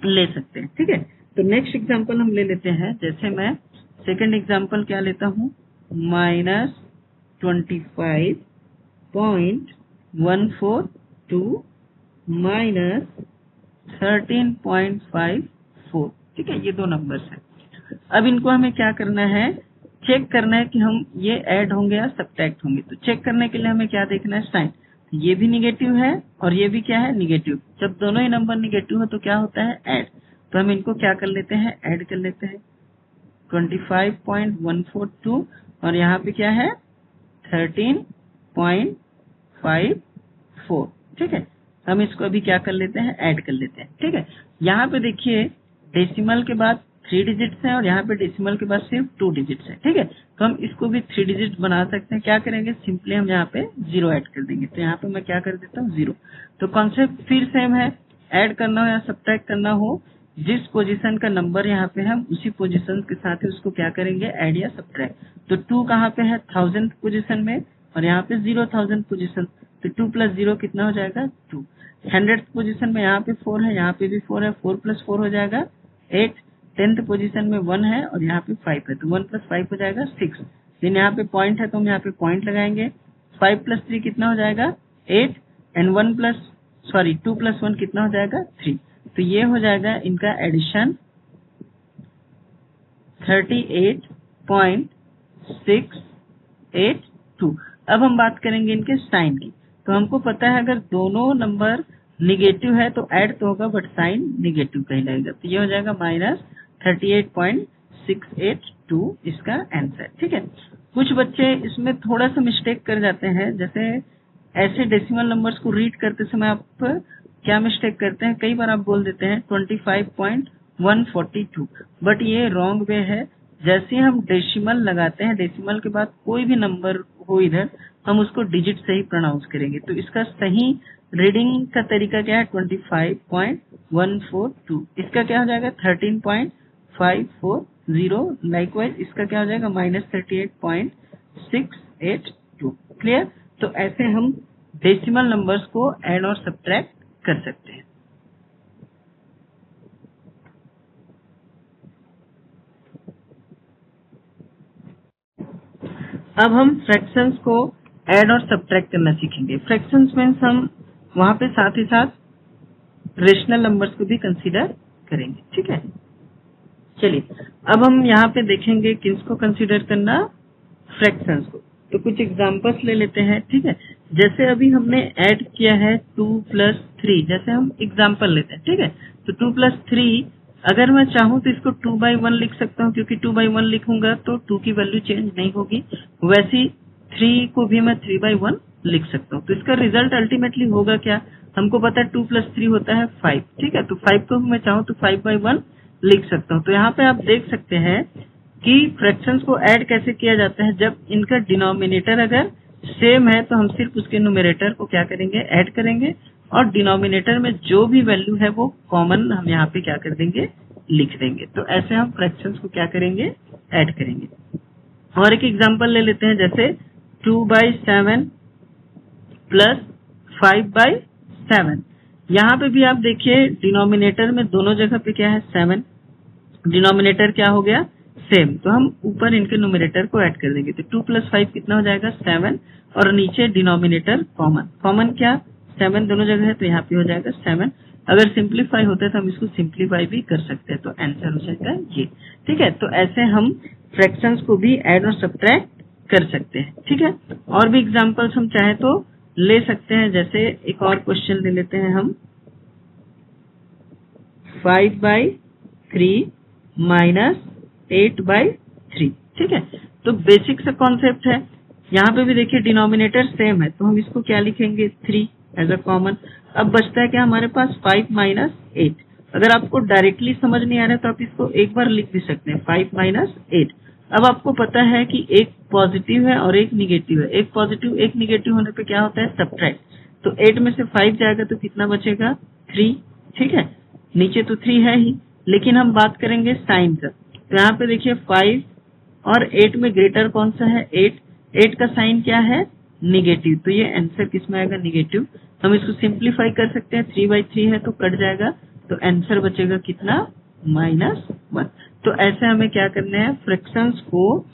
ले सकते हैं। ठीक है, तो नेक्स्ट एग्जांपल हम ले लेते हैं। जैसे मैं सेकंड एग्जांपल क्या लेता हूँ, -25.142 -13.54। ठीक है, ये दो नंबर्स हैं। अब इनको हमें क्या करना है, चेक करना है कि हम ये ऐड होंगे या सब्ट्रैक्ट होंगे। तो चेक करने के लिए हमें क्या देखना है, साइन। ये भी निगेटिव है और ये भी क्या है, निगेटिव। जब दोनों ही नंबर निगेटिव हो तो क्या होता है, ऐड। तो हम इनको क्या कर लेते हैं, ऐड कर लेते हैं। 25.142 और यहाँ पे क्या है, 13.54। ठीक है, हम इसको अभी क्या कर लेते हैं, ऐड कर लेते हैं। ठीक है, यहाँ पे देखिए डेसिमल के बाद 3 डिजिट्स हैं और यहाँ पे डेसिमल के बाद सिर्फ 2 डिजिट्स हैं। ठीक है, तो हम इसको भी 3 डिजिट बना सकते हैं। क्या करेंगे, सिंपली हम यहाँ पे 0 ऐड कर देंगे। तो यहाँ पे मैं क्या कर देता हूँ, 0। तो कॉन्सेप्ट फिर सेम है, ऐड करना हो या सब्ट्रैक्ट करना हो, जिस पोजीशन का नंबर यहाँ पे है उसी पोजीशन के साथ ही उसको क्या करेंगे, ऐड या सब्ट्रैक्ट। तो 2 कहाँ पे है, 1000th पोजीशन में, और यहाँ पे 0,000 पोजीशन। तो 2 + 0 कितना हो जाएगा, 2। 100th पोजीशन में यहाँ पे 4 है, यहाँ पे भी 4 है, 4 + 4 हो जाएगा 8। 10th पोजीशन में 1 है और यहाँ पे 5 है, तो 1 + 5 हो जाएगा 6। लेकिन यहाँ पे पॉइंट है तो हम यहाँ पे पॉइंट लगाएंगे। 5 + 3 कितना हो जाएगा 8 एंड 2 + 1 कितना हो जाएगा 3। तो ये हो जाएगा इनका एडिशन 38.682। अब हम बात करेंगे इनके साइन की। तो हमको पता है अगर दोनों नंबर निगेटिव है तो ऐड तो होगा बट साइन निगेटिव का ही लगेगा, तो ये हो जाएगा -38.682 इसका आंसर। ठीक है, कुछ बच्चे इसमें थोड़ा सा मिस्टेक कर जाते हैं, जैसे ऐसे डेसिमल नंबर्स को रीड करते समय आप क्या मिस्टेक करते हैं, कई बार आप बोल देते हैं 25.142, बट ये रॉन्ग वे है। जैसे हम डेसिमल लगाते हैं, डेसिमल के बाद कोई भी नंबर हो इधर, हम उसको डिजिट से ही प्रोनाउंस करेंगे। तो इसका सही रीडिंग का तरीका क्या है 25.142। इसका क्या हो जाएगा 13.540। लाइकवाइज इसका क्या हो जाएगा -38.682। क्लियर। तो ऐसे हम डेसिमल नंबर्स को ऐड और सब्ट्रैक्ट कर सकते हैं। अब हम फ्रैक्शंस को ऐड और सब्ट्रैक्ट करना सीखेंगे। फ्रैक्शंस मीन्स हम वहां पे साथ ही साथ रेशनल नंबर्स को भी कंसीडर करेंगे। ठीक है, चलिए अब हम यहाँ पे देखेंगे किसको कंसीडर करना, फ्रैक्शंस को। तो कुछ एग्जांपल्स ले लेते हैं। ठीक है, जैसे अभी हमने ऐड किया है 2 + 3, जैसे हम एग्जांपल लेते हैं। ठीक है, तो 2 + 3 अगर मैं चाहूँ तो इसको 2/1 लिख सकता हूँ, क्योंकि 2/1 लिखूंगा तो 2 की वैल्यू चेंज नहीं होगी। वैसे 3 को भी मैं 3/1 लिख सकता हूँ। तो इसका रिजल्ट अल्टीमेटली होगा क्या, हमको पता है 2 + 3 होता है 5। ठीक है, तो 5 को मैं चाहूँ तो 5/1 लिख सकता हूँ। तो यहाँ पे आप देख सकते हैं कि फ्रैक्शंस को ऐड कैसे किया जाता है। जब इनका डिनोमिनेटर अगर सेम है तो हम सिर्फ उसके न्यूमरेटर को क्या करेंगे, ऐड करेंगे, और डिनोमिनेटर में जो भी वैल्यू है वो कॉमन हम यहाँ पे क्या कर देंगे, लिख देंगे। तो ऐसे हम फ्रैक्शंस को क्या करेंगे, ऐड करेंगे। और एक एग्जांपल ले लेते हैं, जैसे 2/7 + 5/7। यहाँ पे भी आप देखिए डिनोमिनेटर में दोनों जगह पे क्या है 7, डिनोमिनेटर क्या हो गया सेम, तो हम ऊपर इनके न्यूमरेटर को ऐड कर देंगे। तो 2 + 5 कितना हो जाएगा 7, और नीचे डिनोमिनेटर कॉमन, कॉमन क्या 7 दोनों जगह है, तो यहाँ पे हो जाएगा 7। अगर सिंप्लीफाई होता है तो हम इसको सिंप्लीफाई भी कर सकते हैं, तो आंसर हो जाएगा ये। ठीक है, तो ऐसे हम फ्रैक्शंस को भी ऐड और सब्ट्रैक्ट कर सकते हैं। ठीक है, और भी एग्जांपल्स हम चाहे तो ले सकते हैं। जैसे एक और क्वेश्चन ले लेते हैं हम, 5/3 - 8/3। ठीक है, तो बेसिक सा कॉन्सेप्ट है। यहाँ पे भी देखिए डिनोमिनेटर सेम है, तो हम इसको क्या लिखेंगे 3 एज अ कॉमन। अब बचता है क्या हमारे पास 5 - 8। अगर आपको डायरेक्टली समझ नहीं आ रहा है तो आप इसको एक बार लिख भी सकते हैं 5 - 8। अब आपको पता है कि एक पॉजिटिव है और एक निगेटिव है, एक पॉजिटिव एक निगेटिव होने पे क्या होता है सब्ट्रैक्ट। तो 8 में से 5 जाएगा तो कितना बचेगा 3। ठीक है, नीचे तो 3 है ही, लेकिन हम बात करेंगे साइन का। तो यहाँ पे देखिए 5 और 8 में ग्रेटर कौन सा है 8, 8 का साइन क्या है निगेटिव, तो ये आंसर किसमें आएगा निगेटिव। हम इसको सिंप्लीफाई कर सकते हैं, 3/3 है तो कट जाएगा, तो आंसर बचेगा कितना -1। तो ऐसे हमें क्या करने हैं, फ्रैक्शंस को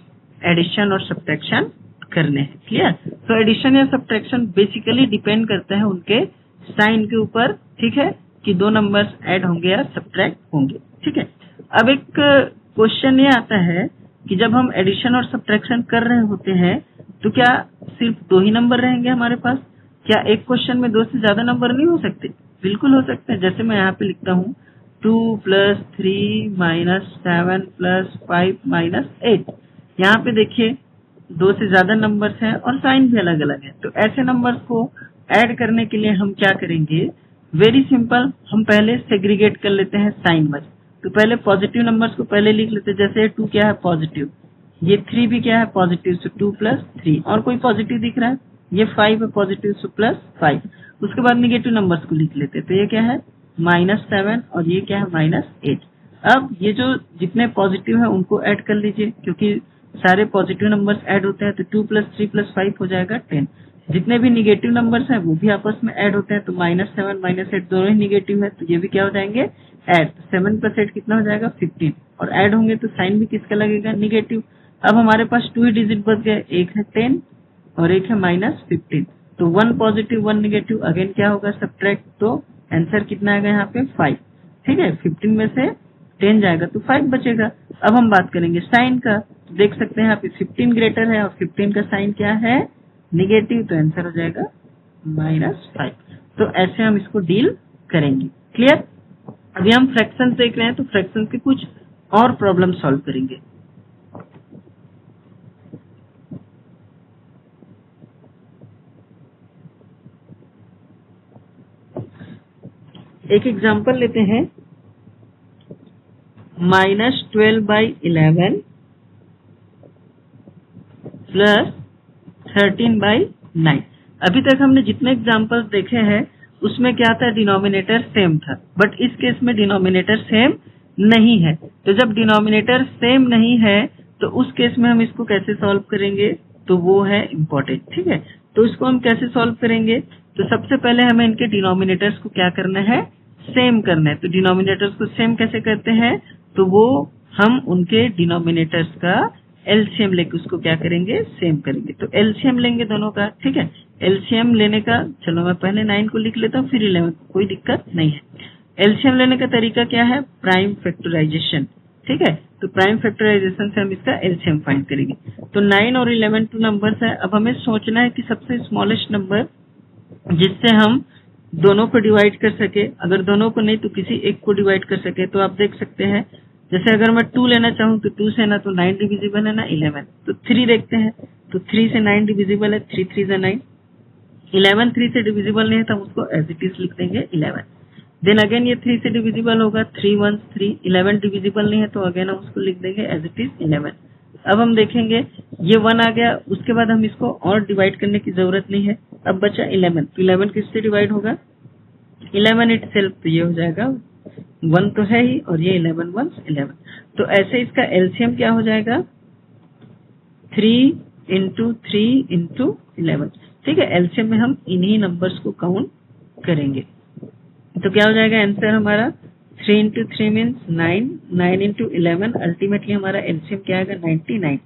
एडिशन और सब्ट्रैक्शन करने हैं। क्लियर। तो एडिशन या सब्ट्रैक्शन बेसिकली डिपेंड करता है उनके साइन के ऊपर। ठीक है, कि दो नंबर्स ऐड होंगे या सब्ट्रैक्ट होंगे। ठीक है, अब एक क्वेश्चन ये आता है कि जब हम एडिशन और सब्ट्रैक्शन कर रहे होते हैं तो क्या सिर्फ 2 ही नंबर रहेंगे हमारे पास, क्या एक क्वेश्चन में 2 से ज्यादा नंबर नहीं हो सकते, बिल्कुल हो सकते हैं। जैसे मैं यहाँ पे लिखता हूँ 2 + 3 - 7 + 5 - 8। यहाँ पे देखिए 2 से ज्यादा नंबर्स हैं और साइन भी अलग अलग है। तो ऐसे नंबर्स को ऐड करने के लिए हम क्या करेंगे, वेरी सिंपल, हम पहले सेग्रीगेट कर लेते हैं साइन वाइज। तो पहले पॉजिटिव नंबर्स को पहले लिख लेते हैं, जैसे 2 क्या है पॉजिटिव, ये 3 भी क्या है पॉजिटिव, सो 2 + 3। और कोई पॉजिटिव दिख रहा है, ये 5 है पॉजिटिव, सो +5। उसके बाद निगेटिव नंबर्स को लिख लेते हैं, तो ये क्या है -7 और ये क्या है -8। अब ये जो जितने पॉजिटिव है उनको ऐड कर लीजिए, क्योंकि सारे पॉजिटिव नंबर्स ऐड होते हैं, तो 2 + 3 + 5 हो जाएगा 10। जितने भी निगेटिव नंबर्स हैं वो भी आपस में ऐड होते हैं, तो -7 -8 दोनों ही निगेटिव है, तो ये भी क्या हो जाएंगे ऐड। 7 + 8 कितना हो जाएगा 15, और ऐड होंगे तो साइन भी किसका लगेगा निगेटिव। अब हमारे पास 2 ही डिजिट बच गए, एक है 10 और एक है -15, तो 1 पॉजिटिव 1 निगेटिव, अगेन क्या होगा सब्ट्रैक्ट, तो आंसर कितना आएगा यहाँ पे 5। ठीक है, 15 में से 10 जाएगा तो 5 बचेगा। अब हम बात करेंगे साइन का, तो देख सकते हैं यहाँ पे 15 ग्रेटर है और 15 का साइन क्या है निगेटिव, तो आंसर हो जाएगा -5। तो ऐसे हम इसको डील करेंगे। क्लियर। अभी हम फ्रैक्शन देख रहे हैं, तो फ्रैक्शन के कुछ और प्रॉब्लम सॉल्व करेंगे। एक एग्जांपल लेते हैं, -12/11 प्लस 13/9। अभी तक हमने जितने एग्जांपल्स देखे हैं उसमें क्या था, डिनोमिनेटर सेम था, बट इस केस में डिनोमिनेटर सेम नहीं है। तो जब डिनोमिनेटर सेम नहीं है तो उस केस में हम इसको कैसे सॉल्व करेंगे, तो वो है इम्पोर्टेंट। ठीक है, तो इसको हम कैसे सॉल्व करेंगे, तो सबसे पहले हमें इनके डिनोमिनेटर्स को क्या करना है, सेम करना है। तो डिनोमिनेटर्स को सेम कैसे करते हैं, तो वो हम उनके डिनोमिनेटर्स का एलसीएम लेके उसको क्या करेंगे, सेम करेंगे। तो एलसीएम लेंगे दोनों का। ठीक है, एलसीएम लेने का, चलो मैं पहले 9 को लिख लेता हूँ फिर 11, कोई दिक्कत नहीं है। एलसीएम लेने का तरीका क्या है, प्राइम फैक्टराइजेशन। ठीक है, तो प्राइम फैक्टराइजेशन से हम इसका एलसीएम फाइंड करेंगे। तो 9 और 11 टू नंबर्स है। अब हमें सोचना है कि सबसे स्मॉलेस्ट नंबर जिससे हम दोनों को डिवाइड कर सके, अगर दोनों को नहीं तो किसी एक को डिवाइड कर सके। तो आप देख सकते हैं, जैसे अगर मैं 2 लेना चाहूँ तो 2 से ना तो 9 डिविजिबल है ना 11, तो 3 देखते हैं, तो 3 से 9 डिविजिबल है, 3 3 से 9। 11 3 से डिविजिबल नहीं है तो हम उसको एज इट इज लिख देंगे 11। देन अगेन ये 3 से डिविजिबल होगा, 3 1 3। 11 डिविजिबल नहीं है तो अगेन हम उसको लिख देंगे एज इट इज 11। अब हम देखेंगे ये 1 आ गया, उसके बाद हम इसको और डिवाइड करने की जरूरत नहीं है। अब बचा 11, तो 11 किससे डिवाइड होगा, 11 इटसेल्फ, तो ये हो जाएगा 1 तो है ही, और ये 11 1 11। तो ऐसे इसका एलसीएम क्या हो जाएगा, 3 × 3 × 11। ठीक है, एलसीएम में हम इन्हीं नंबर्स को काउंट करेंगे। तो क्या हो जाएगा आंसर हमारा, 3 × 3 मीन्स 9, 9 × 11, अल्टीमेटली हमारा एलसीएम क्या आएगा 99।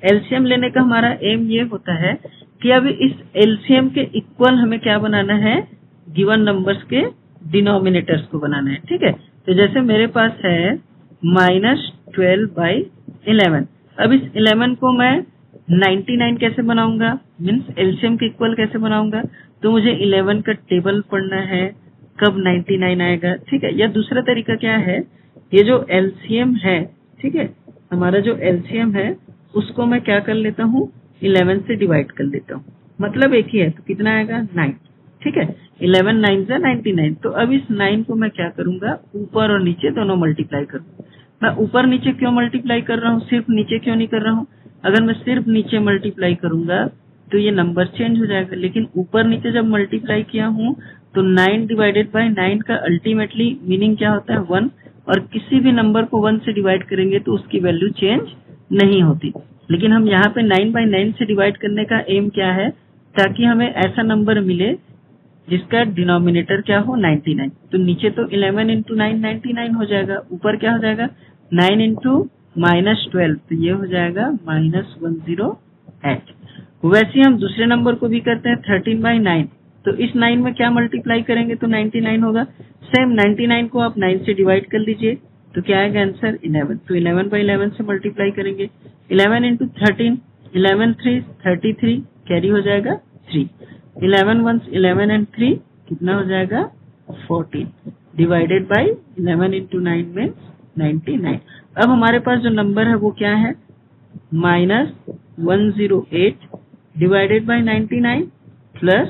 एलसीएम लेने का हमारा एम ये होता है कि अब इस एलसीएम के इक्वल हमें क्या बनाना है, गिवन नंबर्स के डिनोमिनेटर्स को बनाना है। ठीक है, तो जैसे मेरे पास है -12/11। अब इस 11 को मैं 99 कैसे बनाऊंगा, मीन्स एलसीएम के इक्वल कैसे बनाऊंगा, तो मुझे 11 का टेबल पढ़ना है कब 99 आएगा। ठीक है, या दूसरा तरीका क्या है, ये जो एलसीएम है, ठीक है, हमारा जो एलसीएम है उसको मैं क्या कर लेता हूँ, 11 से डिवाइड कर लेता हूँ, मतलब एक ही है, तो कितना आएगा 9। ठीक है, 11 9 × 99। तो अब इस 9 को मैं क्या करूंगा, ऊपर और नीचे दोनों मल्टीप्लाई करूंगा। मैं ऊपर नीचे क्यों मल्टीप्लाई कर रहा हूँ, सिर्फ नीचे क्यों नहीं कर रहा हूँ, अगर मैं सिर्फ नीचे मल्टीप्लाई करूंगा तो ये नंबर चेंज हो जाएगा, लेकिन ऊपर नीचे जब मल्टीप्लाई किया हूँ तो 9 / 9 का अल्टीमेटली मीनिंग क्या होता है 1, और किसी भी नंबर को 1 से डिवाइड करेंगे तो उसकी वैल्यू चेंज नहीं होती। लेकिन हम यहाँ पे 9/9 से डिवाइड करने का एम क्या है, ताकि हमें ऐसा नंबर मिले जिसका डिनोमिनेटर क्या हो 99। तो नीचे तो 11 × 9 99 हो जाएगा, ऊपर क्या हो जाएगा 9 × -12, तो ये हो जाएगा -108। वैसे हम दूसरे नंबर को भी करते हैं 13/9। तो इस 9 में क्या मल्टीप्लाई करेंगे तो 99 होगा। सेम 99 को आप 9 से डिवाइड कर लीजिए, तो क्या आएगा आंसर 11। तो 11/11 से मल्टीप्लाई करेंगे, 11 × 13, 11 3 33, कैरी हो जाएगा 3। 11 1 11 and 3 कितना हो जाएगा 14, डिवाइडेड बाई 11 × 9 में 99। अब हमारे पास जो नंबर है वो क्या है, -108 divided by 99 plus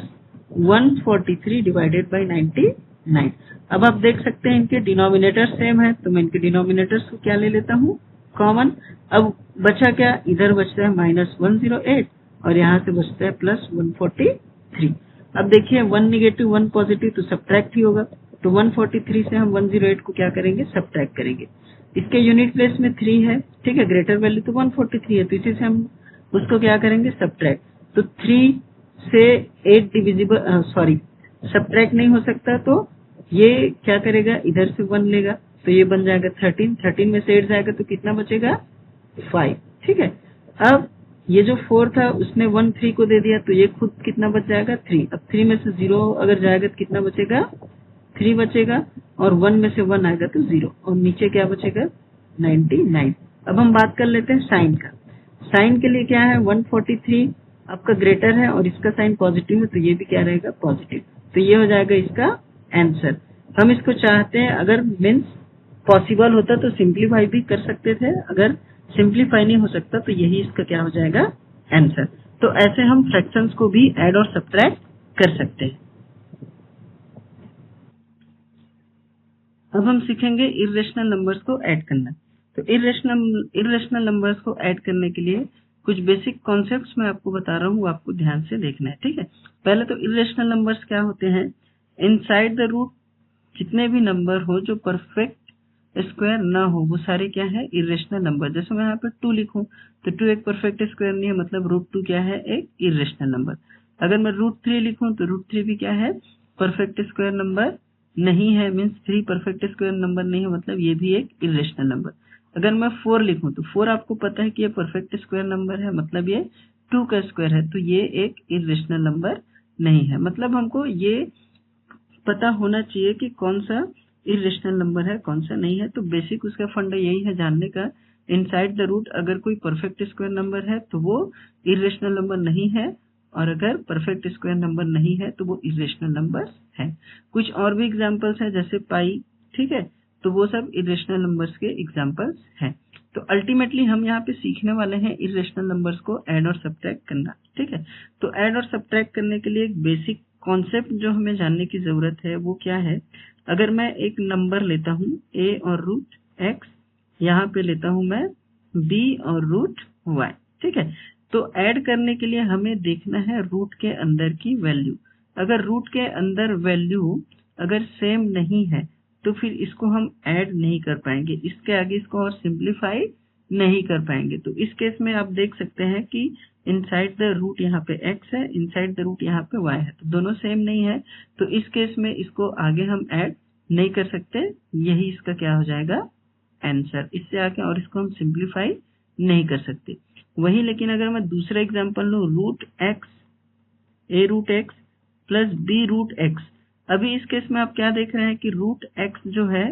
143 divided by 99। अब आप देख सकते हैं इनके डिनोमिनेटर सेम है, तो मैं इनके डिनोमिनेटर्स को क्या ले लेता हूँ कॉमन। अब बचा क्या, इधर बचता है -108 और यहाँ से बचता है +143। अब देखिए 1 नेगेटिव 1 पॉजिटिव, तो सब्ट्रैक्ट ही होगा। तो 143 से हम 108 को क्या करेंगे, सब्ट्रैक्ट करेंगे। इसके यूनिट प्लेस में 3 है, ठीक है, ग्रेटर वैल्यू तो 143 है, तो इसी से हम उसको क्या करेंगे सब्ट्रैक्ट। तो 3 से 8 डिविजिबल सब्ट्रैक्ट नहीं हो सकता, तो ये क्या करेगा, इधर से 1 लेगा, तो ये बन जाएगा 13। 13 में से 8 जाएगा तो कितना बचेगा, 5। ठीक है, अब ये जो 4 था उसने 1 3 को दे दिया, तो ये खुद कितना बच जाएगा, 3। अब 3 में से 0 अगर जाएगा तो कितना बचेगा, 3 बचेगा, और 1 में से 1 आएगा तो 0, और नीचे क्या बचेगा, 99। अब हम बात कर लेते हैं साइन का। साइन के लिए क्या है, 143 आपका ग्रेटर है और इसका साइन पॉजिटिव है, तो ये भी क्या रहेगा, पॉजिटिव। तो ये हो जाएगा इसका आंसर। हम इसको चाहते हैं, अगर मीन्स पॉसिबल होता तो सिंप्लीफाई भी कर सकते थे, अगर सिंप्लीफाई नहीं हो सकता तो यही इसका क्या हो जाएगा, आंसर। तो ऐसे हम फ्रैक्शंस को भी ऐड और सब्ट्रैक्ट कर सकते हैं। अब हम सीखेंगे इर्रेशनल नंबर्स को ऐड करना। तो इर्रेशनल नंबर्स को ऐड करने के लिए कुछ बेसिक कॉन्सेप्ट्स मैं आपको बता रहा हूँ, वो आपको ध्यान से देखना है। ठीक है, पहले तो इर्रेशनल नंबर्स क्या होते हैं, इनसाइड द रूट जितने भी नंबर हो जो परफेक्ट स्क्वायर ना हो वो सारे क्या है, इर्रेशनल नंबर। जैसे मैं यहाँ पे 2 लिखूं तो 2 एक परफेक्ट स्क्वायर नहीं है, मतलब √2 क्या है, एक इर्रेशनल नंबर। अगर मैं √3 लिखूं तो √3 भी क्या है, परफेक्ट स्क्वायर नंबर नहीं है, मीन्स 3 परफेक्ट स्क्वायर नंबर नहीं है, मतलब ये भी एक इर्रेशनल नंबर। अगर मैं 4 लिखूं तो 4 आपको पता है कि ये परफेक्ट स्क्वायर नंबर है, मतलब ये 2 का स्क्वायर है, तो ये एक इर्रेशनल नंबर नहीं है। मतलब हमको ये पता होना चाहिए कि कौन सा इर्रेशनल नंबर है, कौन सा नहीं है। तो बेसिक उसका फंडा यही है जानने का, इनसाइड द रूट अगर कोई परफेक्ट स्क्वायर नंबर है तो वो इर्रेशनल नंबर नहीं है, और अगर परफेक्ट स्क्वायर नंबर नहीं है तो वो इर्रेशनल नंबर है। कुछ और भी एग्जांपल्स हैं जैसे पाई, ठीक है, तो वो सब इर्रेशनल नंबर्स के एग्जांपल्स हैं। तो अल्टीमेटली हम यहाँ पे सीखने वाले हैं इर्रेशनल नंबर्स को ऐड और सब्ट्रैक्ट करना। ठीक है, तो ऐड और सब्ट्रैक्ट करने के लिए एक बेसिक कॉन्सेप्ट जो हमें जानने की जरूरत है वो क्या है, अगर मैं एक नंबर लेता हूँ a और √x, यहाँ पे लेता हूँ मैं b और √y, ठीक है, तो ऐड करने के लिए हमें देखना है रूट के अंदर की वैल्यू। अगर रूट के अंदर वैल्यू अगर सेम नहीं है तो फिर इसको हम ऐड नहीं कर पाएंगे, इसके आगे इसको और सिंप्लीफाई नहीं कर पाएंगे। तो इस केस में आप देख सकते हैं कि इनसाइड द रूट यहाँ पे x है, इनसाइड द रूट यहाँ पे y है, तो दोनों सेम नहीं है, तो इस केस में इसको आगे हम ऐड नहीं कर सकते, यही इसका क्या हो जाएगा, आंसर। इससे आगे और इसको हम सिंप्लीफाई नहीं कर सकते। वही लेकिन अगर मैं दूसरा एग्जांपल लूं, √x, a√x प्लस b√x, अभी इस केस में आप क्या देख रहे हैं कि √x जो है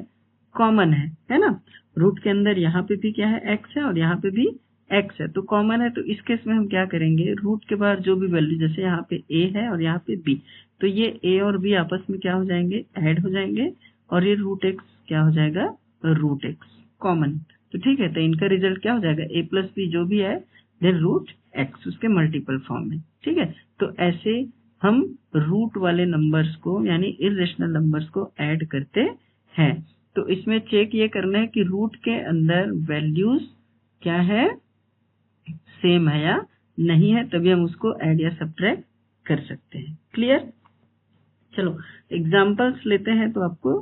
कॉमन है ना, रूट के अंदर यहाँ पे भी क्या है, x है, और यहाँ पे भी x है, तो कॉमन है। तो इस केस में हम क्या करेंगे, रूट के बाहर जो भी वैल्यू, जैसे यहाँ पे a है और यहाँ पे b, तो ये a और b आपस में क्या हो जाएंगे, ऐड हो जाएंगे, और ये √x क्या हो जाएगा, √x कॉमन। तो ठीक है, तो इनका रिजल्ट क्या हो जाएगा, a प्लस b जो भी है देन √x उसके मल्टीपल फॉर्म में। ठीक है, तो ऐसे हम रूट वाले नंबर्स को यानी इर्रेशनल नंबर्स को ऐड करते हैं। तो इसमें चेक ये करना है कि रूट के अंदर वैल्यूज क्या है, सेम है या नहीं है, तभी हम उसको ऐड या सब्ट्रैक्ट कर सकते हैं। क्लियर, चलो एग्जांपल्स लेते हैं तो आपको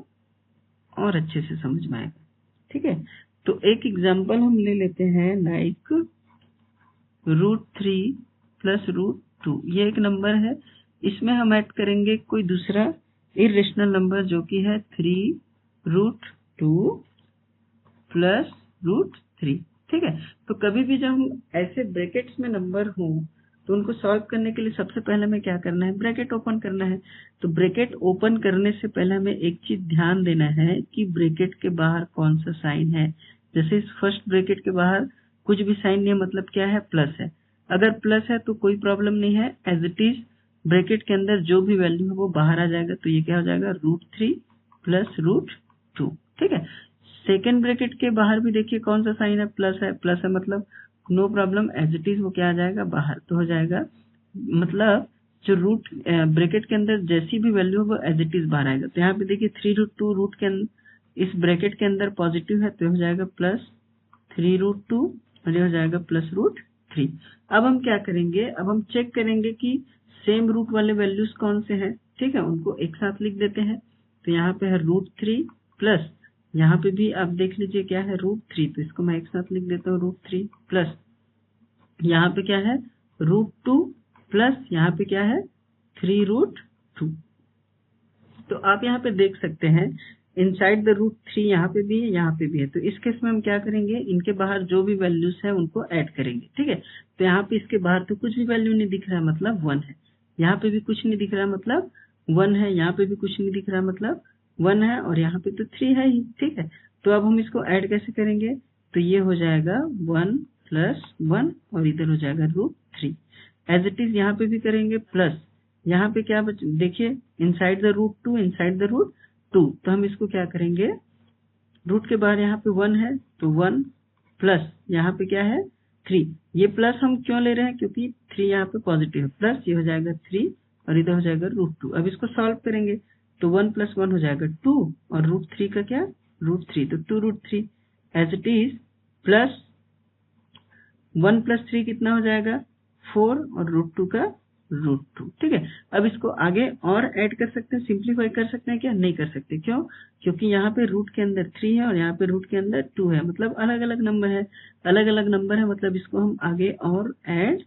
और अच्छे से समझ में आएगा। ठीक है, तो एक एग्जांपल हम ले लेते हैं, लाइक √3 प्लस √2, ये एक नंबर है, इसमें हम ऐड करेंगे कोई दूसरा इर्रेशनल नंबर जो कि है 3√2 प्लस √3। ठीक है, तो कभी भी जब हम ऐसे ब्रैकेट्स में नंबर हो तो उनको सॉल्व करने के लिए सबसे पहले हमें क्या करना है, ब्रैकेट ओपन करना है। तो ब्रैकेट ओपन करने से पहले हमें एक चीज ध्यान देना है कि ब्रैकेट के बाहर कौन सा साइन है। जैसे इस फर्स्ट ब्रैकेट के बाहर कुछ भी साइन नहीं है, मतलब क्या है, प्लस है। अगर प्लस है तो कोई प्रॉब्लम नहीं है, एज इट इज ब्रैकेट के अंदर जो भी वैल्यू है वो बाहर आ जाएगा, तो ये क्या हो जाएगा, √3 प्लस √2। ठीक है, सेकेंड ब्रैकेट के बाहर भी देखिए कौन सा साइन है, प्लस है, प्लस है, मतलब no problem, as it is वो क्या आ जाएगा, बाहर। तो हो जाएगा मतलब जो रूट ब्रैकेट के अंदर जैसी भी वैल्यू है वो एज इट इज बाहर आएगा। तो यहाँ पे देखिए 3√2 रूट के इस ब्रैकेट के अंदर पॉजिटिव है, तो हो जाएगा प्लस 3√2, और ये हो जाएगा प्लस √3। अब हम क्या करेंगे, अब हम चेक करेंगे कि सेम रूट वाले वैल्यूज कौन से हैं। ठीक है, उनको एक साथ लिख देते हैं। तो यहाँ पे है √3 प्लस, यहाँ पे भी आप देख लीजिए क्या है, √3, तो इसको मैं एक साथ लिख देता हूँ √3 प्लस, यहाँ पे क्या है, √2 प्लस यहाँ पे क्या है 3√2। तो आप यहाँ पे देख सकते हैं इनसाइड द √3 यहाँ पे भी है, यहाँ पे भी है। तो इस केस में हम क्या करेंगे, इनके बाहर जो भी वैल्यूज है उनको ऐड करेंगे। ठीक है, तो यहाँ पे इसके बाहर तो कुछ भी वैल्यू नहीं दिख रहा है, मतलब 1 है। यहाँ पे भी कुछ नहीं दिख रहा मतलब 1 है, यहाँ पे भी कुछ नहीं दिख रहा मतलब 1 है, और यहाँ पे तो 3 है ही। ठीक है, तो अब हम इसको ऐड कैसे करेंगे, तो ये हो जाएगा 1 + 1 और इधर हो जाएगा √3। एज इट इज यहाँ पे भी करेंगे प्लस, यहाँ पे क्या देखिए इनसाइड द √2 इनसाइड द √2, तो हम इसको क्या करेंगे, रूट के बाहर यहाँ पे 1 है तो 1 प्लस यहाँ पे क्या है 3। ये प्लस हम क्यों ले रहे हैं, क्योंकि 3 यहाँ पे पॉजिटिव है, प्लस ये हो जाएगा 3 और इधर हो जाएगा √2। अब इसको सॉल्व करेंगे तो 1 + 1 हो जाएगा 2 और √3 का क्या √3, तो 2√3 एज इट इज प्लस 1 + 3 कितना हो जाएगा 4 और √2 का √2। ठीक है, अब इसको आगे और ऐड कर सकते हैं, सिंप्लीफाई कर सकते हैं क्या, नहीं कर सकते। क्यों, क्योंकि यहाँ पे रूट के अंदर 3 है और यहाँ पे रूट के अंदर 2 है, मतलब अलग अलग नंबर है, अलग अलग नंबर है, मतलब इसको हम आगे और ऐड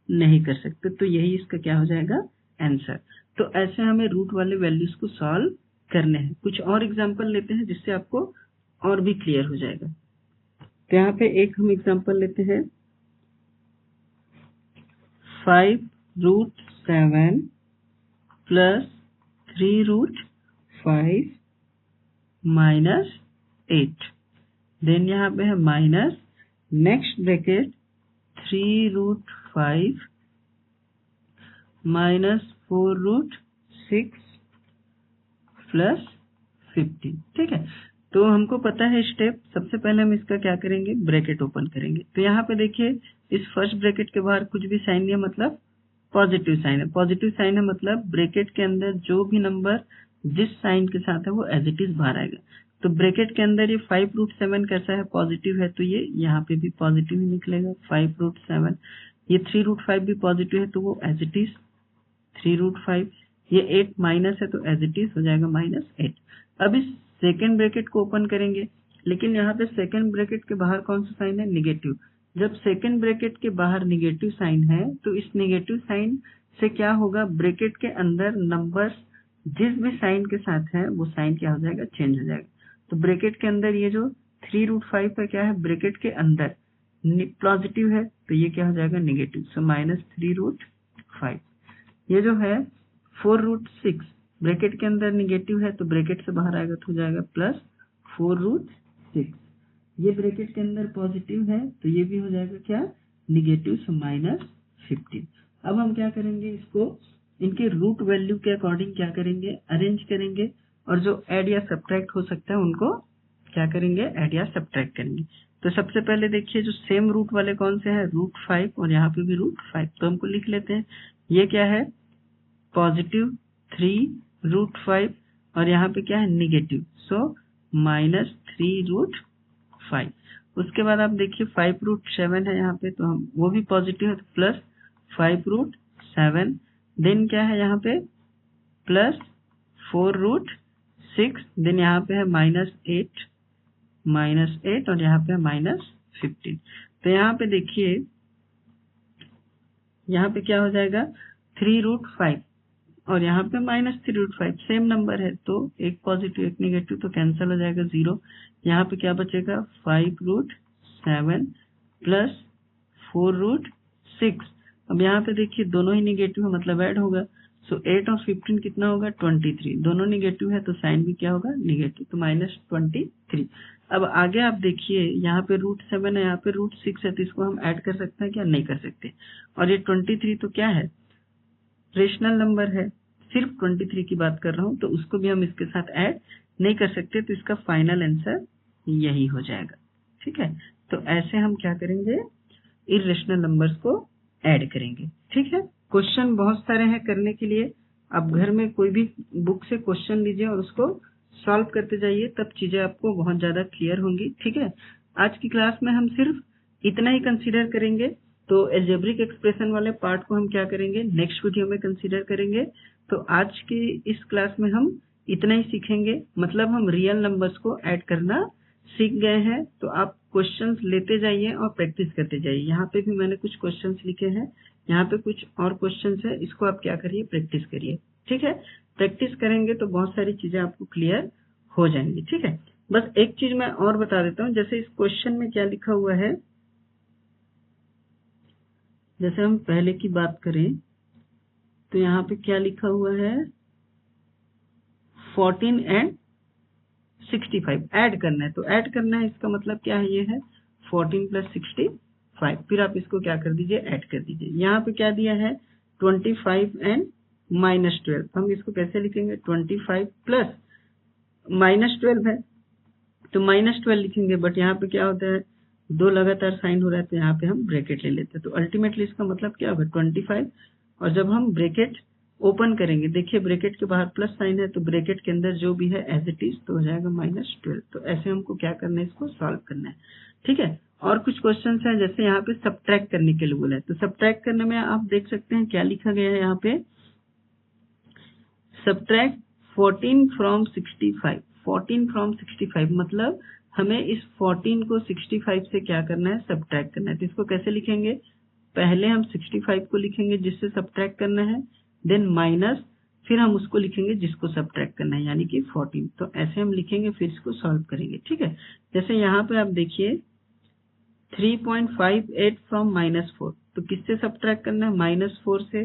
नहीं कर सकते। तो यही इसका क्या हो जाएगा आंसर। तो ऐसे हमें रूट वाले वैल्यूज को सॉल्व करने हैं। कुछ और एग्जाम्पल लेते हैं जिससे आपको और भी क्लियर हो जाएगा। तो यहाँ पे एक हम एग्जाम्पल लेते हैं, 5√7 + 3√5 - 8। देन यहाँ पे है माइनस, नेक्स्ट ब्रैकेट 3√5 - 4√6 + 15। ठीक है, तो हमको पता है स्टेप। सबसे पहले हम इसका क्या करेंगे, ब्रैकेट ओपन करेंगे। तो यहाँ पे देखिए इस फर्स्ट ब्रैकेट के बाहर कुछ भी साइन नहीं है, मतलब पॉजिटिव साइन है। पॉजिटिव साइन है मतलब ब्रैकेट के अंदर जो भी नंबर जिस साइन के साथ है वो एज इट इज बाहर आएगा। तो ब्रैकेट के अंदर ये 5√7 कैसा है, पॉजिटिव है, तो ये यहाँ पे भी पॉजिटिव ही निकलेगा 5√7। ये 3√5 भी पॉजिटिव है तो वो एज इट इज 3√5। ये 8 माइनस है तो एज इट इज हो जाएगा -8। अब इस सेकेंड ब्रैकेट को ओपन करेंगे, लेकिन यहाँ पे सेकेंड ब्रैकेट के बाहर कौन सा साइन है, निगेटिव। जब सेकेंड ब्रैकेट के बाहर निगेटिव साइन है तो इस निगेटिव साइन से क्या होगा, ब्रैकेट के अंदर नंबर्स जिस भी साइन के साथ है वो साइन क्या हो जाएगा, चेंज हो जाएगा। तो ब्रैकेट के अंदर ये जो 3√5 का क्या है, ब्रैकेट के अंदर पॉजिटिव है तो ये क्या हो जाएगा निगेटिव, सो -3√5। ये जो है 4√6 ब्रैकेट के अंदर निगेटिव है तो ब्रैकेट से बाहर आएगा तो हो जाएगा +4√6। ये ब्रैकेट के अंदर पॉजिटिव है तो ये भी हो जाएगा क्या निगेटिव, सो -15। अब हम क्या करेंगे, इसको इनके रूट वैल्यू के अकॉर्डिंग क्या करेंगे, अरेंज करेंगे, और जो ऐड या सब्ट्रैक्ट हो सकता है उनको क्या करेंगे, ऐड या सब्ट्रैक्ट करेंगे। तो सबसे पहले देखिए जो सेम रूट वाले कौन से हैं, √5 और यहाँ पे भी √5, तो हमको लिख लेते हैं। ये क्या है पॉजिटिव 3√5 और यहाँ पे क्या है निगेटिव, सो -3√5। उसके बाद आप देखिए 5√7 है यहाँ पे, तो हम वो भी पॉजिटिव है तो +5√7। देन क्या है यहाँ पे +4√6। देन यहाँ पे है -8 और यहाँ पे है -15। तो यहाँ पे देखिए यहाँ पे क्या हो जाएगा 3√5 और यहाँ पे -3√5, सेम नंबर है तो एक पॉजिटिव एक निगेटिव तो कैंसिल हो जाएगा 0। यहाँ पे क्या बचेगा 5√7 + 4√6। अब यहाँ पे देखिए दोनों ही निगेटिव है मतलब ऐड होगा, सो 8 और 15 कितना होगा 23। दोनों निगेटिव है तो साइन भी क्या होगा निगेटिव, तो -23। अब आगे आप देखिए यहाँ पे √7 है, यहाँ पे √6 है, तो इसको हम ऐड कर सकते हैं क्या, नहीं कर सकते। और ये 23 तो क्या है रेशनल नंबर है, सिर्फ 23 की बात कर रहा हूँ, तो उसको भी हम इसके साथ ऐड नहीं कर सकते, तो इसका फाइनल आंसर यही हो जाएगा। ठीक है, तो ऐसे हम क्या करेंगे, इर्रेशनल नंबर्स को ऐड करेंगे। ठीक है, क्वेश्चन बहुत सारे हैं करने के लिए। आप घर में कोई भी बुक से क्वेश्चन लीजिए और उसको सॉल्व करते जाइए, तब चीजें आपको बहुत ज्यादा क्लियर होंगी। ठीक है, आज की क्लास में हम सिर्फ इतना ही कंसीडर करेंगे, तो एल्जेब्रिक एक्सप्रेशन वाले पार्ट को हम क्या करेंगे नेक्स्ट वीडियो में कंसीडर करेंगे। तो आज की इस क्लास में हम इतना ही सीखेंगे, मतलब हम रियल नंबर्स को ऐड करना सीख गए हैं। तो आप क्वेश्चंस लेते जाइए और प्रैक्टिस करते जाइए। यहाँ पे भी मैंने कुछ क्वेश्चंस लिखे हैं, यहाँ पे कुछ और क्वेश्चंस है, इसको आप क्या करिए, प्रैक्टिस करिए। ठीक है, प्रैक्टिस करेंगे तो बहुत सारी चीजें आपको क्लियर हो जाएंगी। ठीक है, बस एक चीज मैं और बता देता हूँ, जैसे इस क्वेश्चन में क्या लिखा हुआ है, जैसे हम पहले की बात करें तो यहाँ पे क्या लिखा हुआ है, 14 एंड 65 ऐड करना है। तो ऐड करना है, इसका मतलब क्या है, ये है 14 प्लस 65, फिर आप इसको क्या कर दीजिए, ऐड कर दीजिए। यहाँ पे क्या दिया है, 25 एंड -12, हम इसको कैसे लिखेंगे, 25 प्लस -12 है तो -12 लिखेंगे, बट यहाँ पे क्या होता है, दो लगातार साइन हो रहा है तो यहाँ पे हम ब्रैकेट ले लेते हैं। तो अल्टीमेटली इसका मतलब क्या होगा, 25, और जब हम ब्रैकेट ओपन करेंगे, देखिए ब्रैकेट के बाहर प्लस साइन है तो ब्रैकेट के अंदर जो भी है एज इट इज तो हो जाएगा -12। तो ऐसे हमको क्या करना है, इसको सॉल्व करना है। ठीक है, और कुछ क्वेश्चन हैं, जैसे यहाँ पे सब्ट्रैक्ट करने के लिए बोला है, तो सब्ट्रैक्ट करने में आप देख सकते हैं क्या लिखा गया है यहाँ पे, सब्ट्रैक्ट 14 फ्रॉम 65। 14 फ्रॉम 65 मतलब हमें इस 14 को 65 से क्या करना है, सब्ट्रैक्ट करना है। तो इसको कैसे लिखेंगे, पहले हम 65 को लिखेंगे जिससे सब्ट्रैक्ट करना है, देन माइनस, फिर हम उसको लिखेंगे जिसको सब्ट्रैक्ट करना है, यानी कि 14। तो ऐसे हम लिखेंगे, फिर इसको सॉल्व करेंगे। ठीक है, जैसे यहाँ पे आप देखिए 3.58 फ्रॉम -4, तो किससे सब्ट्रैक्ट करना है, -4 से,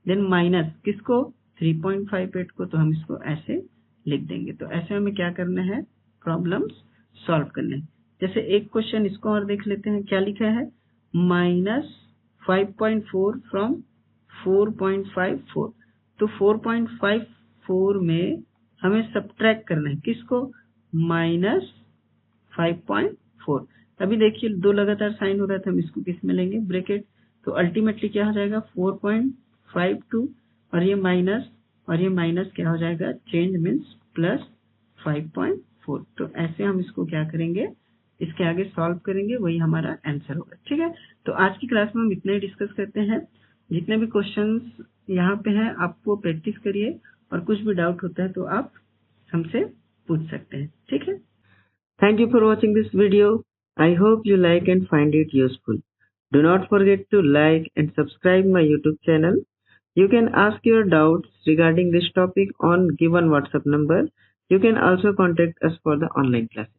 देन माइनस किसको, 3.58 को, तो हम इसको ऐसे लिख देंगे। तो ऐसे हमें क्या करना है, प्रॉब्लम्स सॉल्व करने हैं। जैसे एक क्वेश्चन इसको और देख लेते हैं, क्या लिखा है, -5.4 फ्रॉम 4.54, तो 4.54 में हमें सब्ट्रैक्ट करना है किसको, -5.4। अभी देखिए दो लगातार साइन हो रहा था, हम इसको किस में लेंगे, ब्रैकेट, तो अल्टीमेटली क्या हो जाएगा, 4.52, और ये माइनस, और ये माइनस क्या हो जाएगा, चेंज मीन्स प्लस 5.4। तो ऐसे हम इसको क्या करेंगे, इसके आगे सॉल्व करेंगे, वही हमारा आंसर होगा। ठीक है, तो आज की क्लास में हम इतना ही डिस्कस करते हैं। जितने भी क्वेश्चंस यहाँ पे हैं आपको प्रैक्टिस करिए, और कुछ भी डाउट होता है तो आप हमसे पूछ सकते हैं। ठीक है, thank you for watching this video. I hope you like and find it useful. Do not forget to like and subscribe my YouTube channel. You can ask your doubts regarding this topic on given WhatsApp number. You can also contact us for the online classes.